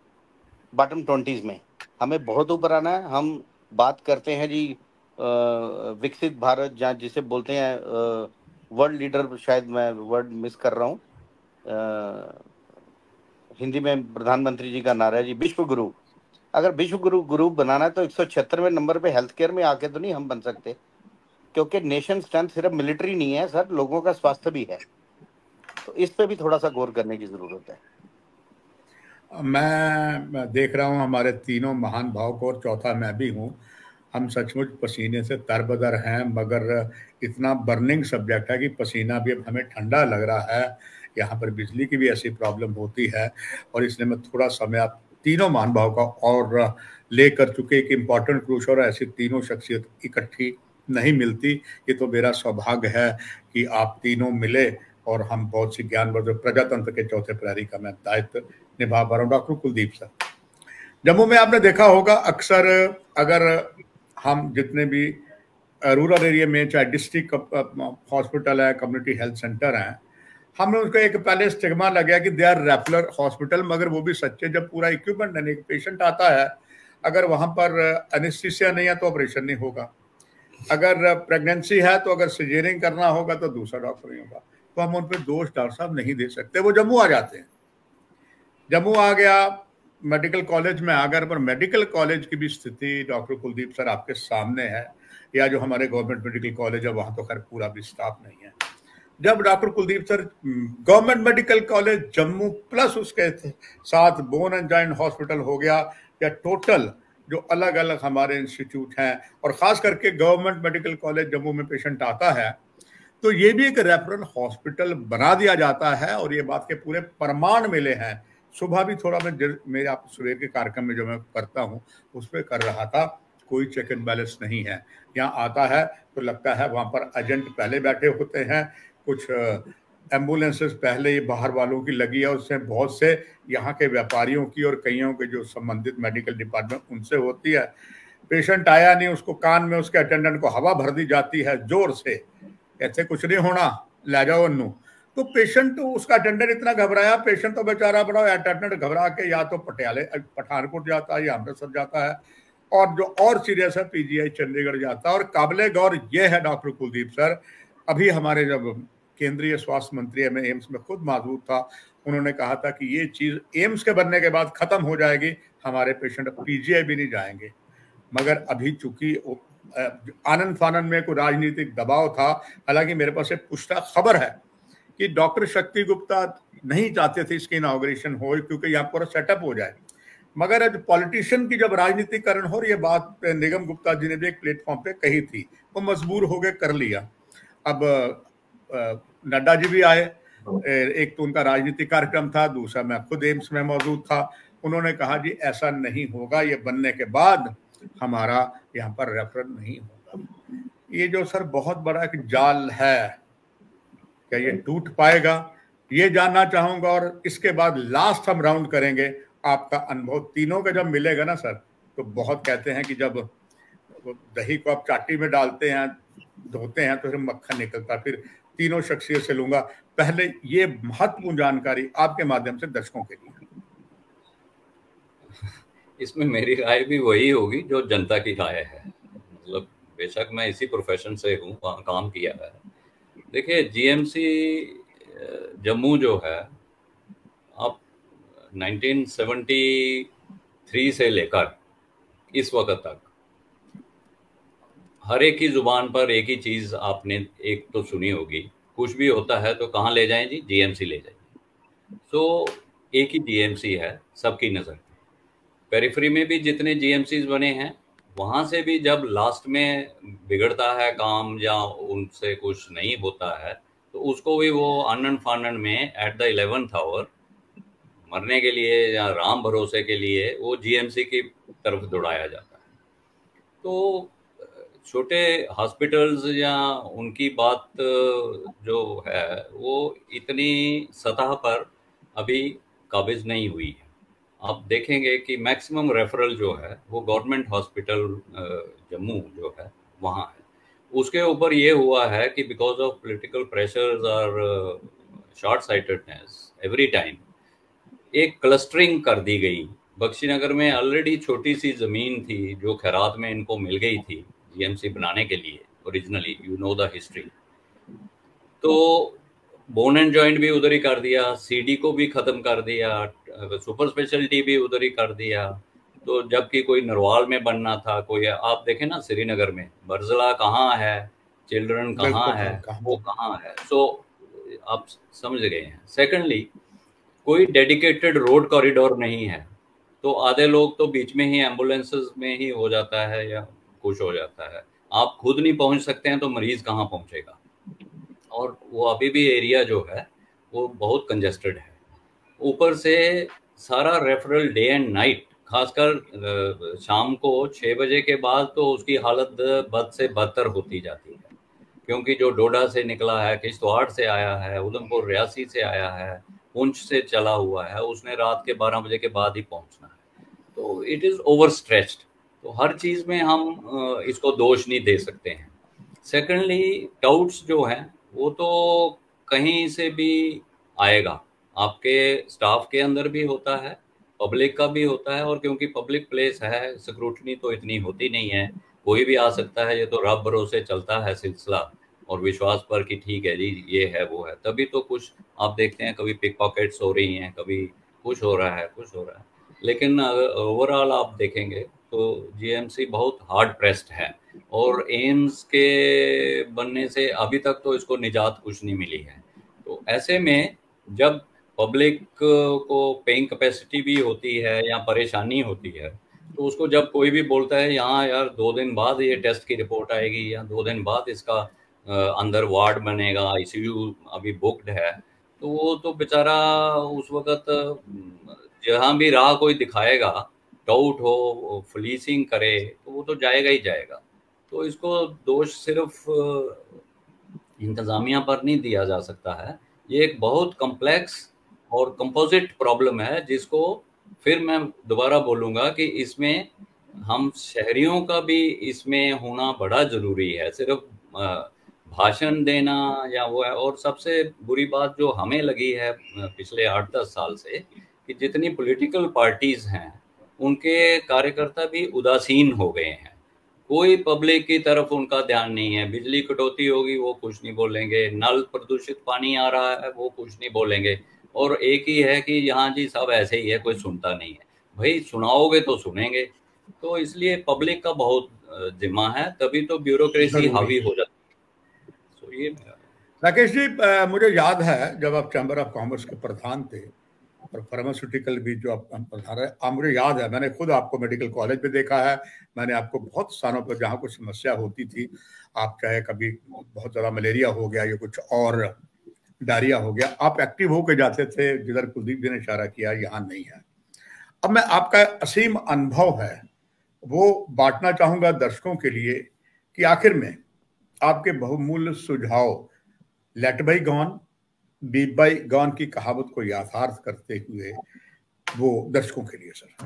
बॉटम 20s में। हमें बहुत ऊपर आना है। हम बात करते हैं जी विकसित भारत, जहाँ जिसे बोलते हैं वर्ल्ड लीडर, शायद मैं वर्ड मिस कर रहा हूँ, हिंदी में प्रधानमंत्री जी का नारा है जी विश्व गुरु। अगर विश्व गुरु बनाना है तो 176वें नंबर पे हेल्थ केयर में आके तो नहीं हम बन सकते, क्योंकि नेशन स्ट्रेंथ सिर्फ मिलिट्री नहीं है सर, लोगों का स्वास्थ्य भी है। तो इस पे भी थोड़ा सा गौर करने की जरूरत है। मैं देख रहा हूँ हमारे तीनों महान भाव को, और चौथा मैं भी हूँ। हम सचमुच पसीने से तरबदर हैं, मगर इतना बर्निंग सब्जेक्ट है कि पसीना भी अब हमें ठंडा लग रहा है। यहाँ पर बिजली की भी ऐसी प्रॉब्लम होती है, और इसलिए मैं थोड़ा समय आप तीनों महान भाव का और ले कर चुके। एक इम्पॉर्टेंट क्रूश, और ऐसी तीनों शख्सियत इकट्ठी नहीं मिलती। ये तो मेरा सौभाग्य है कि आप तीनों मिले, और हम बहुत सी ज्ञानवर्धक प्रजातंत्र के चौथे प्रहरी का मैं दायित्व निभा पा रहा हूँ। डॉक्टर कुलदीप सर, जम्मू में आपने देखा होगा अक्सर, अगर हम जितने भी रूरल एरिया में चाहे डिस्ट्रिक्ट हॉस्पिटल है, कम्युनिटी हेल्थ सेंटर हैं, हमने उसका एक पहले स्टिग्मा लग गया कि दे आर रेफलर हॉस्पिटल, मगर वो भी सच्चे जब पूरा इक्विपमेंट नहीं, एक पेशेंट आता है, अगर वहां पर एनेस्थीसिया नहीं है तो ऑपरेशन नहीं होगा, अगर प्रेगनेंसी है तो अगर सिजेरियन करना होगा तो दूसरा डॉक्टर नहीं होगा। तो हम उन पर दोष डॉक्टर साहब नहीं दे सकते। वो जम्मू आ जाते हैं, जम्मू आ गया, मेडिकल कॉलेज में आ गए, पर मेडिकल कॉलेज की भी स्थिति डॉक्टर कुलदीप सर आपके सामने है, या जो हमारे गवर्नमेंट मेडिकल कॉलेज है वहां तो खैर पूरा भी स्टाफ नहीं है। जब doctor Kuldeep sir government medical college Jammu plus उसके साथ बोन एंड जॉइंट हॉस्पिटल हो गया, या टोटल जो अलग अलग हमारे इंस्टीट्यूट हैं, और खास करके गवर्नमेंट मेडिकल कॉलेज जम्मू में पेशेंट आता है तो ये भी एक रेफरल हॉस्पिटल बना दिया जाता है, और ये बात के पूरे प्रमाण मिले हैं। सुबह भी थोड़ा मैं मेरे आप सवेर के कार्यक्रम में जो मैं करता हूँ उस पर कर रहा था, कोई चेक एंड बैलेंस नहीं है। यहाँ आता है तो लगता है वहां पर एजेंट पहले बैठे होते हैं, कुछ एम्बुलेंसेस पहले ही बाहर वालों की लगी है, उससे बहुत से यहाँ के व्यापारियों की और कईयों के जो संबंधित मेडिकल डिपार्टमेंट उनसे होती है। पेशेंट आया नहीं, उसको कान में उसके अटेंडेंट को हवा भर दी जाती है जोर से, कहते कुछ नहीं होना, ले जाओ अन्नू। तो पेशेंट तो उसका अटेंडेंट इतना घबराया, पेशेंट तो बेचारा बड़ा अटेंडेंट घबरा के या तो पटियाले पठानकोट जाता है या अमृतसर जाता है, और जो और सीरियस है पीजीआई चंडीगढ़ जाता है। और काबिले गौर ये है डॉक्टर कुलदीप सर, अभी हमारे जब केंद्रीय स्वास्थ्य मंत्री मैं एम्स में खुद मौजूद था, उन्होंने कहा था कि ये चीज एम्स के बनने के बाद खत्म हो जाएगी, हमारे पेशेंट पीजीआई भी नहीं जाएंगे। मगर अभी चूंकि आनंद फानन में कोई राजनीतिक दबाव था, हालांकि मेरे पास एक पुष्टा खबर है कि डॉक्टर शक्ति गुप्ता नहीं चाहते थे इसकी इनॉग्रेशन हो, क्योंकि यहाँ पूरा सेटअप हो जाए। मगर आज पॉलिटिशियन की जब राजनीतिकरण हो, ये बात निगम गुप्ता जी ने भी एक प्लेटफॉर्म पे कही थी, वो मजबूर हो गए, कर लिया। अब नड्डा जी भी आए, एक तो उनका राजनीतिक कार्यक्रम था, दूसरा मैं खुद एम्स में मौजूद था, उन्होंने कहा जी ऐसा नहीं होगा, ये बनने के बाद हमारा यहाँ पर रेफरल नहीं होगा। ये जो सर बहुत बड़ा एक जाल है, क्या ये टूट पाएगा, ये जानना चाहूंगा। और इसके बाद लास्ट हम राउंड करेंगे, आपका अनुभव तीनों का जब मिलेगा ना सर, तो बहुत कहते हैं कि जब दही को आप चाटी में डालते हैं, धोते हैं, तो फिर मक्खन निकलता। फिर तीनों शख्सियत से लूंगा, पहले ये महत्वपूर्ण जानकारी आपके माध्यम से दर्शकों के लिए। इसमें मेरी राय भी वही होगी जो जनता की राय है, मतलब बेशक मैं इसी प्रोफेशन से हूँ, काम किया है। देखिए जीएमसी जम्मू जो है, आप 1973 से लेकर इस वक्त तक हर एक की जुबान पर एक ही चीज आपने एक तो सुनी होगी, कुछ भी होता है तो कहाँ ले जाएं जी, जीएमसी ले जाएं। तो एक ही जीएमसी है सबकी नजर। पेरिफेरी में भी जितने जीएमसीज बने हैं, वहां से भी जब लास्ट में बिगड़ता है काम या उनसे कुछ नहीं होता है, तो उसको भी वो आनंद फानन में एट द 11th आवर मरने के लिए या राम भरोसे के लिए वो जीएमसी की तरफ दौड़ाया जाता है। तो छोटे हॉस्पिटल्स या उनकी बात जो है वो इतनी सतह पर अभी काबिज नहीं हुई है। आप देखेंगे कि मैक्सिमम रेफरल जो है वो गवर्नमेंट हॉस्पिटल जम्मू जो है वहाँ है। उसके ऊपर ये हुआ है कि बिकॉज ऑफ पॉलिटिकल प्रेशर्स और शॉर्ट साइटेडनेस एवरी टाइम एक क्लस्टरिंग कर दी गई। बख्शीनगर में ऑलरेडी छोटी सी ज़मीन थी जो खैरात में इनको मिल गई थी जीएमसी बनाने के लिए originally, you know the history. तो बोन एंड जॉइंट भी उधर ही कर दिया, सीडी को भी ख़त्म कर दिया, सुपर स्पेशलिटी भी उधर ही कर दिया। तो जबकि कोई नरवाल में बनना था, कोई आप देखें ना श्रीनगर में बरजला कहाँ है, चिल्ड्रन कहाँ है, वो कहाँ है। सो आप समझ गए हैं। सेकेंडली, कोई डेडिकेटेड रोड कॉरिडोर नहीं है, तो आधे लोग तो बीच में ही एम्बुलेंसेस में ही हो जाता है या कुछ हो जाता है। आप खुद नहीं पहुंच सकते हैं तो मरीज कहाँ पहुंचेगा। और वो अभी भी एरिया जो है वो बहुत कंजेस्टेड है। ऊपर से सारा रेफरल डे एंड नाइट, खासकर शाम को 6 बजे के बाद तो उसकी हालत बद से बदतर होती जाती है, क्योंकि जो डोडा से निकला है, किश्तवाड़ से आया है, उधमपुर रियासी से आया है, पुंछ से चला हुआ है, उसने रात के 12 बजे के बाद ही पहुंचना है। तो इट इज़ ओवर स्ट्रेच्ड। तो हर चीज़ में हम इसको दोष नहीं दे सकते हैं। सेकेंडली, टाउट्स जो हैं वो तो कहीं से भी आएगा, आपके स्टाफ के अंदर भी होता है, पब्लिक का भी होता है। और क्योंकि पब्लिक प्लेस है, स्क्रूटनी तो इतनी होती नहीं है, कोई भी आ सकता है। ये तो रब भरोसे चलता है सिलसिला और विश्वास पर कि ठीक है जी ये है वो है। तभी तो कुछ आप देखते हैं, कभी पिक पॉकेट्स हो रही हैं, कभी कुछ हो रहा है, कुछ हो रहा है। लेकिन ओवरऑल आप देखेंगे तो जीएमसी बहुत हार्ड प्रेस्ड है और एम्स के बनने से अभी तक तो इसको निजात कुछ नहीं मिली है। तो ऐसे में जब पब्लिक को पेइंग कैपेसिटी भी होती है या परेशानी होती है, तो उसको जब कोई भी बोलता है यहाँ यार 2 दिन बाद ये टेस्ट की रिपोर्ट आएगी या 2 दिन बाद इसका अंदर वार्ड बनेगा, आईसीयू अभी बुक्ड है, तो वो तो बेचारा उस वक्त जहाँ भी राह कोई दिखाएगा, डाउट हो, पुलिसिंग करे, तो वो तो जाएगा ही जाएगा। तो इसको दोष सिर्फ इंतज़ामिया पर नहीं दिया जा सकता है। ये एक बहुत कम्प्लेक्स और कंपोजिट प्रॉब्लम है, जिसको फिर मैं दोबारा बोलूँगा कि इसमें हम शहरियों का भी इसमें होना बड़ा ज़रूरी है। सिर्फ भाषण देना या वो है। और सबसे बुरी बात जो हमें लगी है पिछले 8-10 साल से, कि जितनी पॉलिटिकल पार्टीज़ हैं उनके कार्यकर्ता भी उदासीन हो गए हैं। कोई पब्लिक की तरफ उनका ध्यान नहीं है। बिजली कटौती होगी वो कुछ नहीं बोलेंगे, नल प्रदूषित पानी आ रहा है वो कुछ नहीं बोलेंगे। और एक ही है कि यहाँ जी सब ऐसे ही है, कोई सुनता नहीं है। भाई सुनाओगे तो सुनेंगे। तो इसलिए पब्लिक का बहुत जिम्मा है, तभी तो ब्यूरोक्रेसी हावी हो जाती है। तो ये राकेश जी, मुझे याद है जब आप चैम्बर ऑफ कॉमर्स के प्रधान थे और फार्मास्यूटिकल भी जो आप प्रधान रहे, मुझे याद है मैंने खुद आपको मेडिकल कॉलेज में देखा है। मैंने आपको बहुत स्थानों पर जहाँ कुछ समस्या होती थी, आप चाहे कभी बहुत ज़्यादा मलेरिया हो गया या कुछ और डायरिया हो गया, आप एक्टिव होकर जाते थे, जिधर कुलदीप जी ने इशारा किया यहाँ नहीं है। अब मैं आपका असीम अनुभव है वो बांटना चाहूँगा दर्शकों के लिए कि आखिर में आपके बहुमूल्य सुझाव let bygone be bygone की कहावत को यथार्थ करते हुए वो दर्शकों के लिए। सर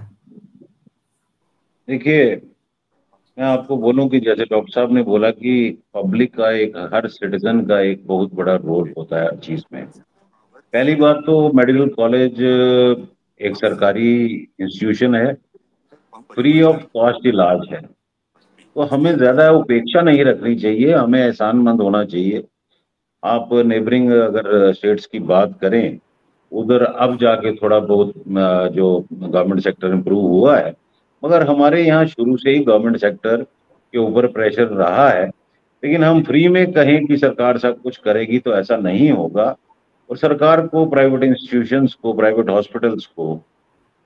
देखिए, मैं आपको बोलूं कि जैसे डॉक्टर साहब ने बोला कि पब्लिक का एक, हर सिटीजन का एक बहुत बड़ा रोल होता है हर चीज में। पहली बात तो मेडिकल कॉलेज एक सरकारी इंस्टीट्यूशन है, फ्री ऑफ कॉस्ट इलाज है। तो हमें ज्यादा उपेक्षा नहीं रखनी चाहिए, हमें एहसानमंद होना चाहिए। आप नेबरिंग अगर स्टेट्स की बात करें, उधर अब जाके थोड़ा बहुत जो गवर्नमेंट सेक्टर इम्प्रूव हुआ है, मगर हमारे यहाँ शुरू से ही गवर्नमेंट सेक्टर के ऊपर प्रेशर रहा है। लेकिन हम फ्री में कहें कि सरकार सब कुछ करेगी तो ऐसा नहीं होगा। और सरकार को प्राइवेट इंस्टीट्यूशंस को, प्राइवेट हॉस्पिटल्स को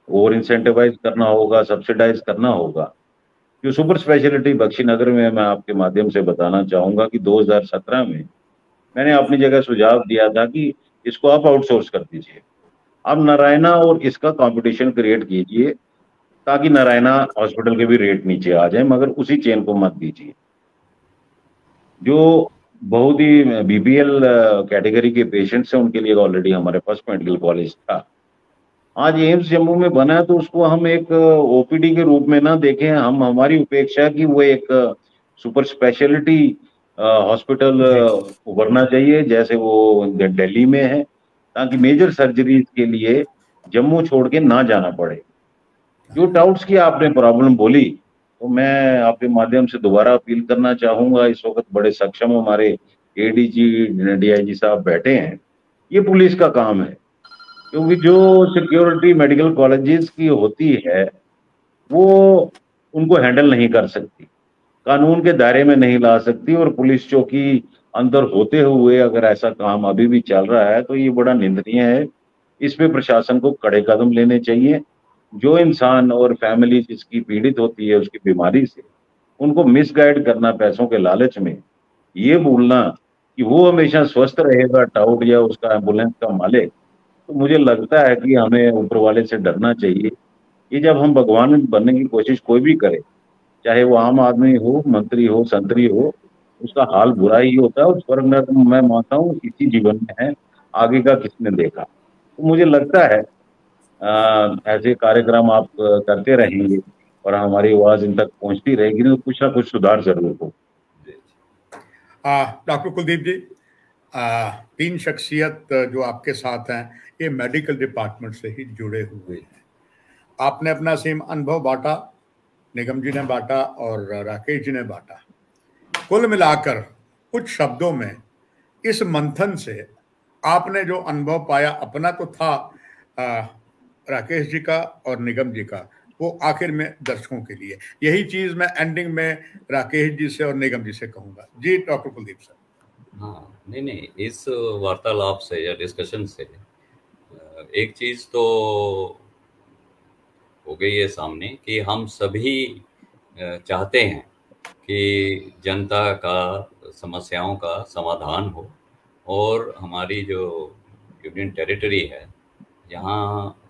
और इंसेंटिवाइज करना होगा, सब्सिडाइज करना होगा। जो सुपर स्पेशलिटी बख्शीनगर में, मैं आपके माध्यम से बताना चाहूँगा कि 2017 में मैंने अपनी जगह सुझाव दिया था कि इसको आप आउटसोर्स कर दीजिए। आप नारायणा और इसका कंपटीशन क्रिएट कीजिए ताकि नारायणा हॉस्पिटल के भी रेट नीचे आ जाए, मगर उसी चेन को मत दीजिए। जो बहुत ही बीपीएल कैटेगरी के पेशेंट्स हैं उनके लिए ऑलरेडी हमारे पास मेडिकल कॉलेज था। आज एम्स जम्मू में बना है तो उसको हम एक ओपीडी के रूप में ना देखें, हम हमारी उपेक्षा की वो एक सुपर स्पेशलिटी हॉस्पिटल उभरना चाहिए जैसे वो दिल्ली में है, ताकि मेजर सर्जरीज के लिए जम्मू छोड़ के ना जाना पड़े। जो डाउट्स की आपने प्रॉब्लम बोली तो मैं आपके माध्यम से दोबारा अपील करना चाहूंगा। इस वक्त बड़े सक्षम हमारे एडीजी डीआईजी साहब बैठे हैं, ये पुलिस का काम है, क्योंकि जो सिक्योरिटी मेडिकल कॉलेजेस की होती है वो उनको हैंडल नहीं कर सकती, कानून के दायरे में नहीं ला सकती, और पुलिस चौकी अंदर होते हुए अगर ऐसा काम अभी भी चल रहा है तो ये बड़ा निंदनीय है। इस पे प्रशासन को कड़े कदम लेने चाहिए। जो इंसान और फैमिली जिसकी पीड़ित होती है उसकी बीमारी से, उनको मिसगाइड करना पैसों के लालच में, ये बोलना कि वो हमेशा स्वस्थ रहेगा टाउट या उसका एम्बुलेंस का मालिक, तो मुझे लगता है कि हमें ऊपर वाले से डरना चाहिए। ये जब हम भगवान बनने की कोशिश कोई भी करे, चाहे वो आम आदमी हो, मंत्री हो, संतरी हो, उसका हाल बुरा ही होता है। और स्वर्ग नरक मैं मानता हूँ इसी जीवन में है, आगे का किसने देखा। तो मुझे लगता है ऐसे कार्यक्रम आप करते रहेंगे और हमारी आवाज इन तक पहुंचती रहेगी तो कुछ ना कुछ सुधार जरूर हो। डॉक्टर कुलदीप जी, तीन शख्सियत जो आपके साथ हैं ये मेडिकल डिपार्टमेंट से ही जुड़े हुए हैं। आपने अपना सेम अनुभव बांटा, निगम जी ने बांटा और राकेश जी ने बांटा। कुल मिलाकर कुछ शब्दों में इस मंथन से आपने जो अनुभव पाया अपना तो था, राकेश जी का और निगम जी का, वो आखिर में दर्शकों के लिए यही चीज मैं एंडिंग में राकेश जी से और निगम जी से कहूंगा। जी डॉक्टर कुलदीप सर। हाँ, नहीं, इस वार्तालाप से या डिस्कशन से एक चीज तो हो गई है सामने कि हम सभी चाहते हैं कि जनता का समस्याओं का समाधान हो और हमारी जो यूनियन टेरिटरी है यहाँ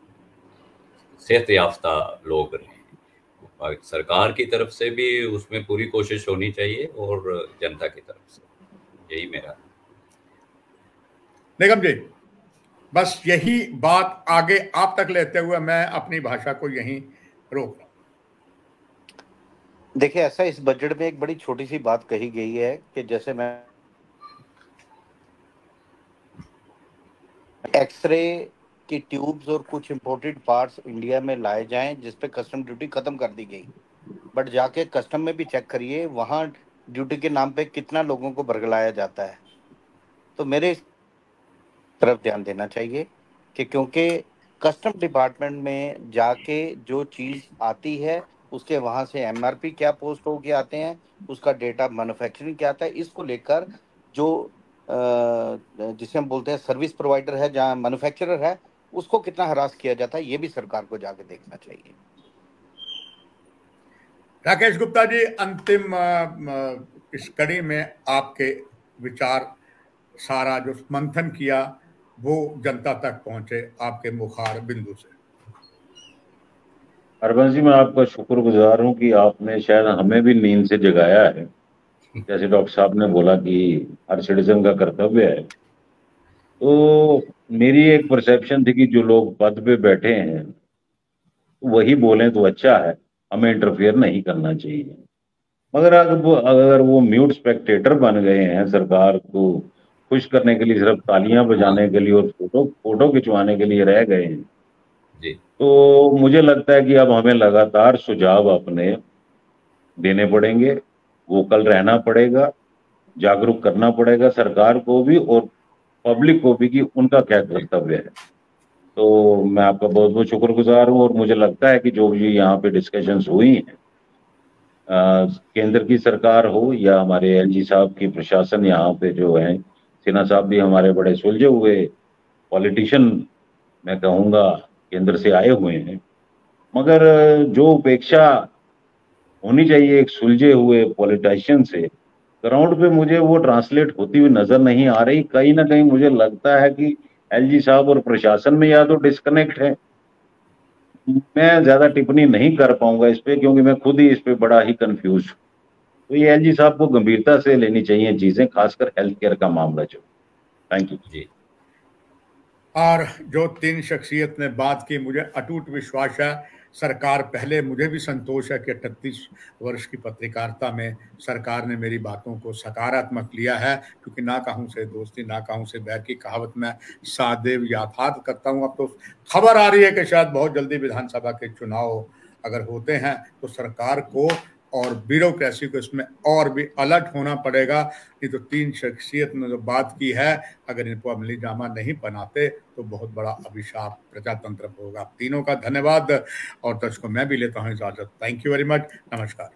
सेहत याफ्ता लोग रहें। सरकार की तरफ से भी उसमें पूरी कोशिश होनी चाहिए और जनता की तरफ से, यही मेरा। निगम जी, बस यही बात आगे आप तक लेते हुए मैं अपनी भाषा को यहीं रोक रहा हूं। देखिए, ऐसा इस बजट में एक बड़ी छोटी सी बात कही गई है कि जैसे मैं एक्सरे की ट्यूब्स और कुछ इंपोर्टेड पार्ट्स इंडिया में लाए जाएं जिस पे कस्टम ड्यूटी खत्म कर दी गई, बट जाके कस्टम में भी चेक करिए वहां ड्यूटी के नाम पे कितना लोगों को बरगलाया जाता है। तो मेरे इस तरफ ध्यान देना चाहिए कि क्योंकि कस्टम डिपार्टमेंट में जाके जो चीज आती है उसके वहां से एमआरपी क्या पोस्ट होके आते हैं, उसका डेटा मैन्युफैक्चरिंग क्या आता है, इसको लेकर जो जिसे हम बोलते हैं सर्विस प्रोवाइडर है, जहाँ मैन्युफैक्चरर है, उसको कितना हरास किया जाता है, ये भी सरकार को जाके देखना चाहिए। राकेश गुप्ता जी, अंतिम इस कड़ी में आपके विचार, सारा जो मंथन किया वो जनता तक पहुंचे आपके मुखार बिंदु से। हरबंस जी, मैं आपका शुक्रगुजार हूं कि आपने शायद हमें भी नींद से जगाया है। जैसे डॉक्टर साहब ने बोला कि हर सिटीजन का कर्तव्य है, तो मेरी एक परसेप्शन थी कि जो लोग पद पे बैठे हैं वही बोलें तो अच्छा है, हमें इंटरफेयर नहीं करना चाहिए। मगर अगर वो म्यूट स्पेक्टेटर बन गए हैं, सरकार को खुश करने के लिए सिर्फ तालियां बजाने के लिए और फोटो खिंचवाने के लिए रह गए हैं जी, तो मुझे लगता है कि अब हमें लगातार सुझाव अपने देने पड़ेंगे, वोकल रहना पड़ेगा, जागरूक करना पड़ेगा सरकार को भी और पब्लिक को भी कि उनका क्या कर्तव्य है। तो मैं आपका बहुत बहुत शुक्रगुजार हूँ और मुझे लगता है कि जो भी यहाँ पे डिस्कशंस हुई हैं, केंद्र की सरकार हो या हमारे एलजी साहब की प्रशासन, यहाँ पे जो है सिन्हा साहब भी हमारे बड़े सुलझे हुए पॉलिटिशियन मैं कहूँगा केंद्र से आए हुए हैं, मगर जो उपेक्षा होनी चाहिए एक सुलझे हुए पॉलिटिशियन से, ग्राउंड पे मुझे वो ट्रांसलेट होती हुई नजर नहीं आ रही। कहीं ना कहीं मुझे लगता है कि एलजी साहब और प्रशासन में या तो डिस्कनेक्ट है मैं ज्यादा टिप्पणी नहीं कर पाऊंगा इस पे, क्योंकि मैं खुद ही इस पे बड़ा ही कंफ्यूज हूँ। तो ये एलजी साहब को गंभीरता से लेनी चाहिए चीजें, खासकर हेल्थ केयर का मामला जो। थैंक यू जी। और जो 3 शख्सियत ने बात की, मुझे अटूट विश्वास है सरकार, पहले मुझे भी संतोष है कि 38 वर्ष की पत्रकारिता में सरकार ने मेरी बातों को सकारात्मक लिया है, क्योंकि ना कहूं से दोस्ती ना कहूं से बैर की कहावत मैं सादेव याथार्थ करता हूं। अब तो खबर आ रही है कि शायद बहुत जल्दी विधानसभा के चुनाव अगर होते हैं तो सरकार को और ब्यूरोक्रेसी को इसमें और भी अलर्ट होना पड़ेगा। नहीं तो 3 शख्सियत ने जो बात की है, अगर इनको अमली जामा नहीं बनाते तो बहुत बड़ा अभिशाप प्रजातंत्र होगा। तीनों का धन्यवाद, और दर्शकों मैं भी लेता हूं इजाजत। थैंक यू वेरी मच, नमस्कार।